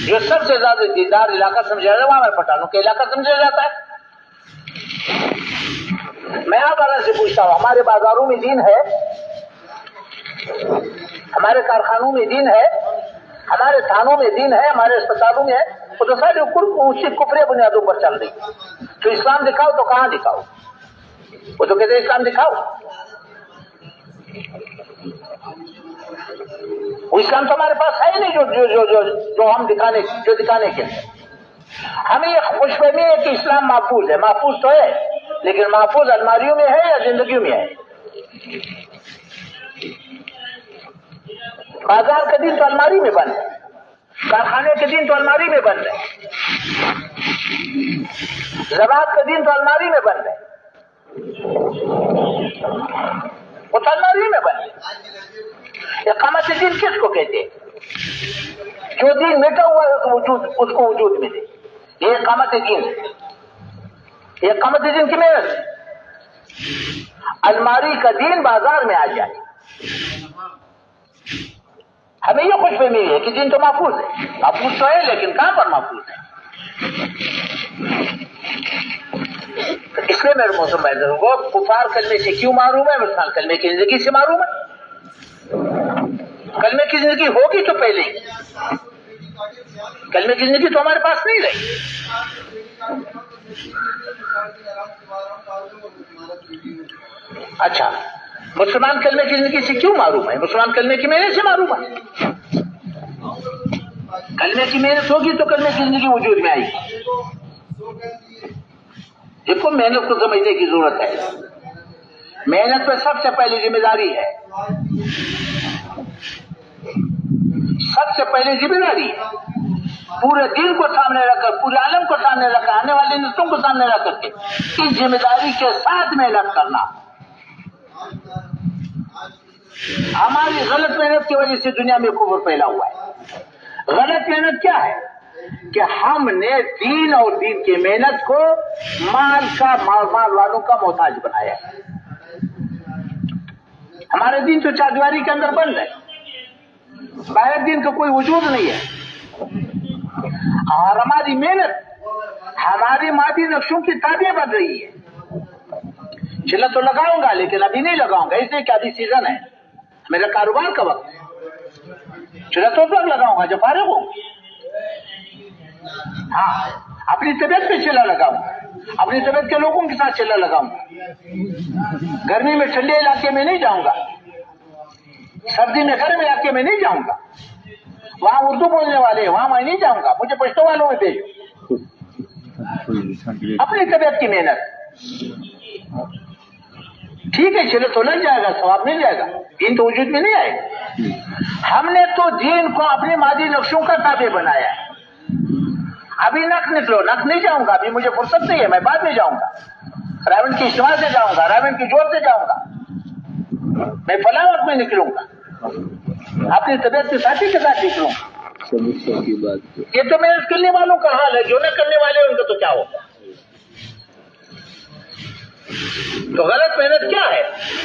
جو سب سے زیادہ دیندار علاقہ سمجھا جاتا ہے وہ ہمارے پٹھانوں کا علاقہ سمجھا جاتا ہے. میں آپ والا سے پوچھتا ہوں، ہمارے بازاروں میں دین ہے، ہمارے کارخانوں میں دین ہے، ہمارے تھانوں میں دین ہے، ہمارے اسپتالوں میں ہے. وہ تو سارے اسی کفری بنیادوں پر چل رہی. تو اسلام دکھاؤ تو کہاں دکھاؤ؟ وہ تو کہتے ہیں اسلام دکھاؤ. وہ اسلام تو ہمارے پاس ہے نہیں جو ہم دکھانے کے لیے. ہمیں یہ خوش فہمی ہے کہ اسلام محفوظ ہے. محفوظ تو ہے، لیکن محفوظ الماریوں میں ہے یا زندگیوں میں ہے؟ بازار کا دین تو الماری میں بند ہے، کارخانے کے دین تو الماری میں بند ہے، زبان کا دین تو الماری میں بند ہے، وہ تو الماری میں بند ہے. اقامت دین کس کو کہتے ہیں؟ جو دین مٹا ہوا ہے اس کو وجود میں دے. یہ اقامت دین ہے. یہ اقامت دین کی محنت ہے. الماری کا دین بازار میں آ جائے. ہمیں یہ خوش فہمی ہے کہ دین تو محفوظ ہے، محفوظ تو ہے لیکن کہاں پر محفوظ ہے؟ تو اس لیے میرے محترم بھائی وہ کفار کلمے سے کیوں معروم ہے، مسلمان کلمے کی زندگی سے معروم ہے؟ کلمے کی زندگی ہوگی تو پہلے ہی، کلمے کی زندگی تو ہمارے پاس نہیں رہی۔ اچھا، مسلمان کلمے کی زندگی سے کیوں معروم ہے؟ مسلمان کلمے کی محنت سے معروم ہے۔ کلمے کی محنت ہوگی تو کلمے کی زندگی وجود میں آئے گی۔ دیکھو محنت کو سمجھنے کی ضرورت ہے۔ محنت پہ سب سے پہلی ذمہ داری ہے، سب سے پہلی ذمہ داری ہے پورے دین کو سامنے رکھ کر، پورے عالم کو سامنے رکھ کر، آنے والی نسلوں کو سامنے رکھ کر کے اس ذمہ داری کے ساتھ محنت کرنا۔ ہماری غلط محنت کی وجہ سے دنیا میں کفر پھیلا ہوا ہے۔ غلط محنت کیا ہے کہ ہم نے دین اور دین کی محنت کو مال والوں کا محتاج بنایا ہے۔ ہمارے دین تو چاردیواری کے اندر بند ہے، باہر دین کا کوئی وجود نہیں ہے، اور ہماری محنت ہماری مادی نقشوں کی تابع بن رہی ہے۔ چلا تو لگاؤں گا لیکن ابھی نہیں لگاؤں گا، اس لیے کہ ابھی سیزن ہے، میرا کاروبار کا وقت ہے۔ چلا تو وقت لگاؤں گا جب فارغ ہوں۔ ہاں، اپنی طبیعت پہ چلا لگاؤں گا، اپنی طبیعت کے لوگوں کے ساتھ چلا لگاؤں گا۔ گرمی میں ٹھنڈے علاقے میں نہیں جاؤں گا، سردی میں گرم علاقے میں نہیں جاؤں گا، وہاں اردو بولنے والے ہیں وہاں میں نہیں جاؤں گا، مجھے پشتو والوں میں بھیجو۔ اپنی طبیعت کی محنت ٹھیک ہے، چلو تو لگ جائے گا، ثواب مل جائے گا، دین تو وجود میں نہیں آئے گا۔ ہم نے تو دین کو اپنے مادی نقشوں کا تابع بنایا ہے۔ ابھی نق نکلو، نق نہیں جاؤں گا، ابھی مجھے فرصت نہیں ہے، میں بعد میں جاؤں گا، راون کی اجتماع سے جاؤں گا، راون کی جوڑ سے جاؤں گا، میں فلاں وقت میں نکلوں گا، اپنی طبیعت کے ساتھی کے ساتھ نکلوں گا۔ یہ تو محنت کرنے والوں کا حال ہے، جو نہ کرنے والے ان کا تو کیا ہوگا؟ تو غلط محنت کیا ہے؟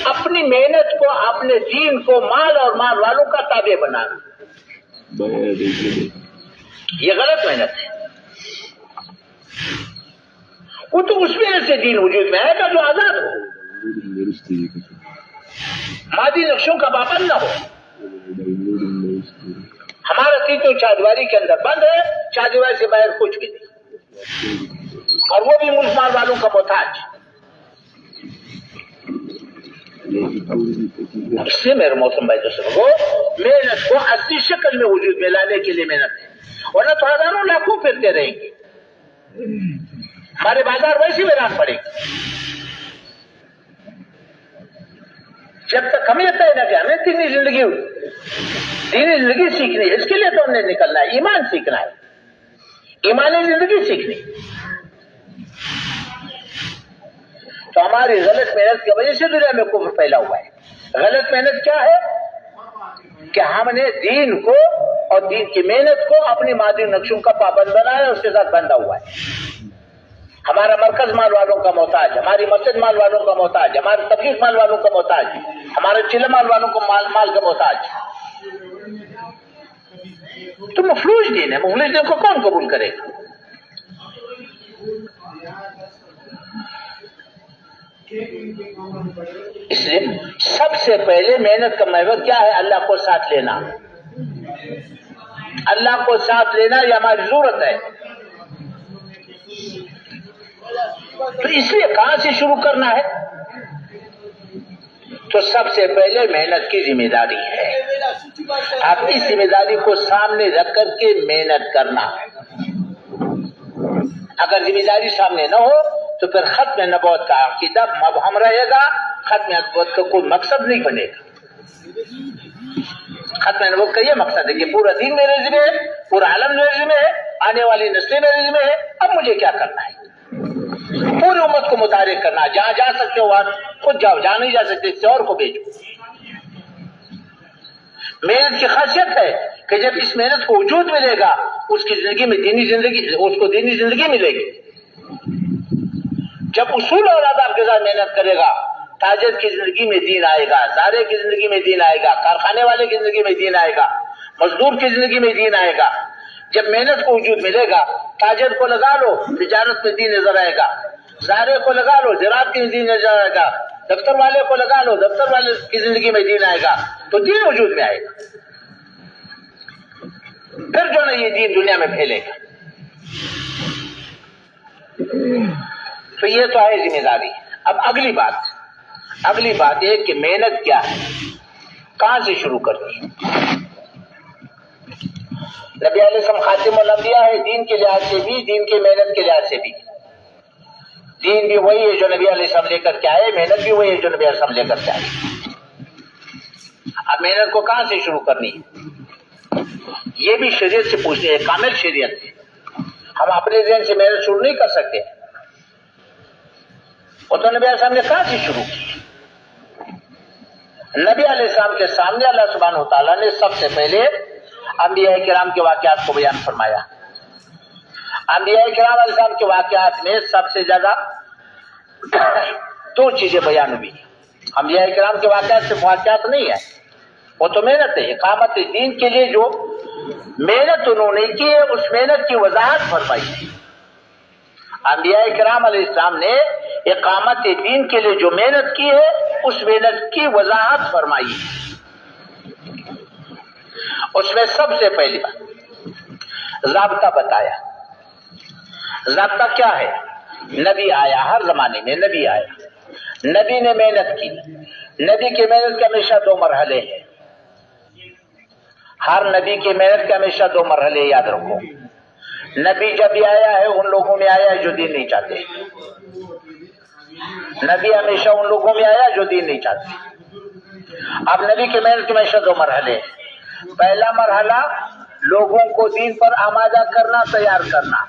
اپنی محنت کو، اپنے دین کو مال اور مال والوں کا تابع بنانا، یہ غلط محنت ہے۔ وہ تو اس محنت سے دین وجود میں آئے گا جو آزاد ہو، مادی نقشوں کا پابند نہ ہو۔ ہمارا دین تو چاردیواری کے اندر بند ہے، چاردیواری سے باہر کچھ بھی نہیں، اور وہ بھی ملک مال والوں کا محتاج۔ اس سے میرے موسم بھائی دوستوں، محنت کو اصلی شکل میں وجود میں لانے کے لیے محنت ہے، ورنہ تو ہزاروں لاکھوں پھرتے رہیں گے، ہمارے بازار ویسے ویران پڑے گی۔ جب تک ہمیں طے نہ کہ ہمیں دینی زندگی سیکھنی ہے، اس کے لیے تو ہم نے نکلنا ہے، ایمان سیکھنا ہے، ایمانی زندگی سیکھنی۔ تو ہماری غلط محنت کی وجہ سے دنیا میں کفر پھیلا ہوا ہے۔ غلط محنت کیا ہے کہ ہم نے دین کو اور دین کی محنت کو اپنی مادی نقشوں کا پابند بنایا، اس کے ساتھ بندھا ہوا ہے۔ ہمارا مرکز مال والوں کا محتاج، ہماری مسجد مال والوں کا محتاج، ہماری تبلیغ مال والوں کا محتاج، ہمارے چلے مال والوں کو مال کا محتاج۔ تو مفلوج دین ہے، مفلوج دین کو کون قبول کرے گا؟ اس لیے سب سے پہلے محنت کا محور کیا ہے؟ اللہ کو ساتھ لینا، اللہ کو ساتھ لینا یہ ہماری ضرورت ہے۔ تو اس لیے کہاں سے شروع کرنا ہے؟ تو سب سے پہلے محنت کی ذمہ داری ہے، اپنی ذمہ داری کو سامنے رکھ کر کے محنت کرنا۔ اگر ذمہ داری سامنے نہ ہو تو پھر ختم نبوت کا عقیدہ مبہم رہے گا، ختم نبوت کا کوئی مقصد نہیں بنے گا۔ ختم نبوت کا یہ مقصد ہے کہ پورا دین میرے ذمہ ہے، پورا عالم میرے ذمہ ہے، آنے والی نسلیں میرے ذمہ ہے، اب مجھے کیا کرنا ہے؟ پوری امت کو متحرک کرنا، جہاں جا سکتے ہو وہاں خود جاؤ، جہاں نہیں جا سکتے کسی اور کو بھیجو۔ محنت کی خاصیت ہے کہ جب اس محنت کو وجود ملے گا، اس کی زندگی میں اس کو دینی زندگی ملے گی۔ جب اصول اور آداب کے ساتھ محنت کرے گا، تاجر کی زندگی میں دین آئے گا، زارے کی زندگی میں دین آئے گا، کارخانے والے کی زندگی میں دین آئے گا، مزدور کی زندگی میں دین آئے گا. جب محنت کو وجود ملے گا، تاجر کو لگا لو تجارت میں دین نظر آئے گا، زارع کو لگا لو زراعت کی دین نظر آئے گا، دفتر والے کو لگا لو دفتر والے کی زندگی میں دین آئے گا، تو دین وجود میں آئے گا. پھر جو نا یہ دین دنیا میں پھیلے گا. تو یہ تو ہے ذمہ داری. اب اگلی بات یہ کہ محنت کیا ہے، کہاں سے شروع کرنی ہے. نبی علیہ السلام خاتم الانبیاء ہے، دین کے لحاظ سے بھی، دین کی محنت کے لحاظ سے بھی. دین بھی وہی ہے جو نبی علیہ السلام لے کر کے آئے، محنت بھی وہی ہے جو نبی علیہ السلام لے کر کے آئے. اب محنت کو کہاں سے شروع کرنی ہے، یہ بھی شریعت سے پوچھنے ہے. کامل شریعت ہے، ہم اپنے ذہن سے محنت شروع نہیں کر سکتے. وہ تو نبی علیہ السلام نے کہاں سے شروع کی. نبی علیہ السلام کے سامنے اللہ سبحانہ و تعالیٰ نے سب سے پہلے انبیاء کرام کے واقعات کو بیان فرمایا. انبیاء کرام علیہ السلام کے واقعات میں سب سے زیادہ دو چیزیں بیان ہوئی. انبیاء کرام کے واقعات سے واقعات نہیں ہے، وہ تو محنت ہے. اقامت دین کے لیے جو محنت انہوں نے کی ہے، اس محنت کی وضاحت فرمائی. انبیاء کرام علیہ السلام نے اقامت دین کے لیے جو محنت کی ہے، اس محنت کی وضاحت فرمائی. اس میں سب سے پہلی بات ضابطہ بتایا. ضابطہ کیا ہے؟ نبی آیا، ہر زمانے میں نبی آیا، نبی نے محنت کی. نبی کی محنت کے ہمیشہ دو مرحلے ہیں. ہر نبی کی محنت کے ہمیشہ دو مرحلے یاد رکھو. نبی جب بھی آیا ہے ان لوگوں میں آیا ہے جو دین نہیں چاہتے. نبی ہمیشہ ان لوگوں میں آیا جو دین نہیں چاہتے. اب نبی کی محنت کے ہمیشہ دو مرحلے ہیں. پہلا مرحلہ لوگوں کو دین پر آمادہ کرنا، تیار کرنا.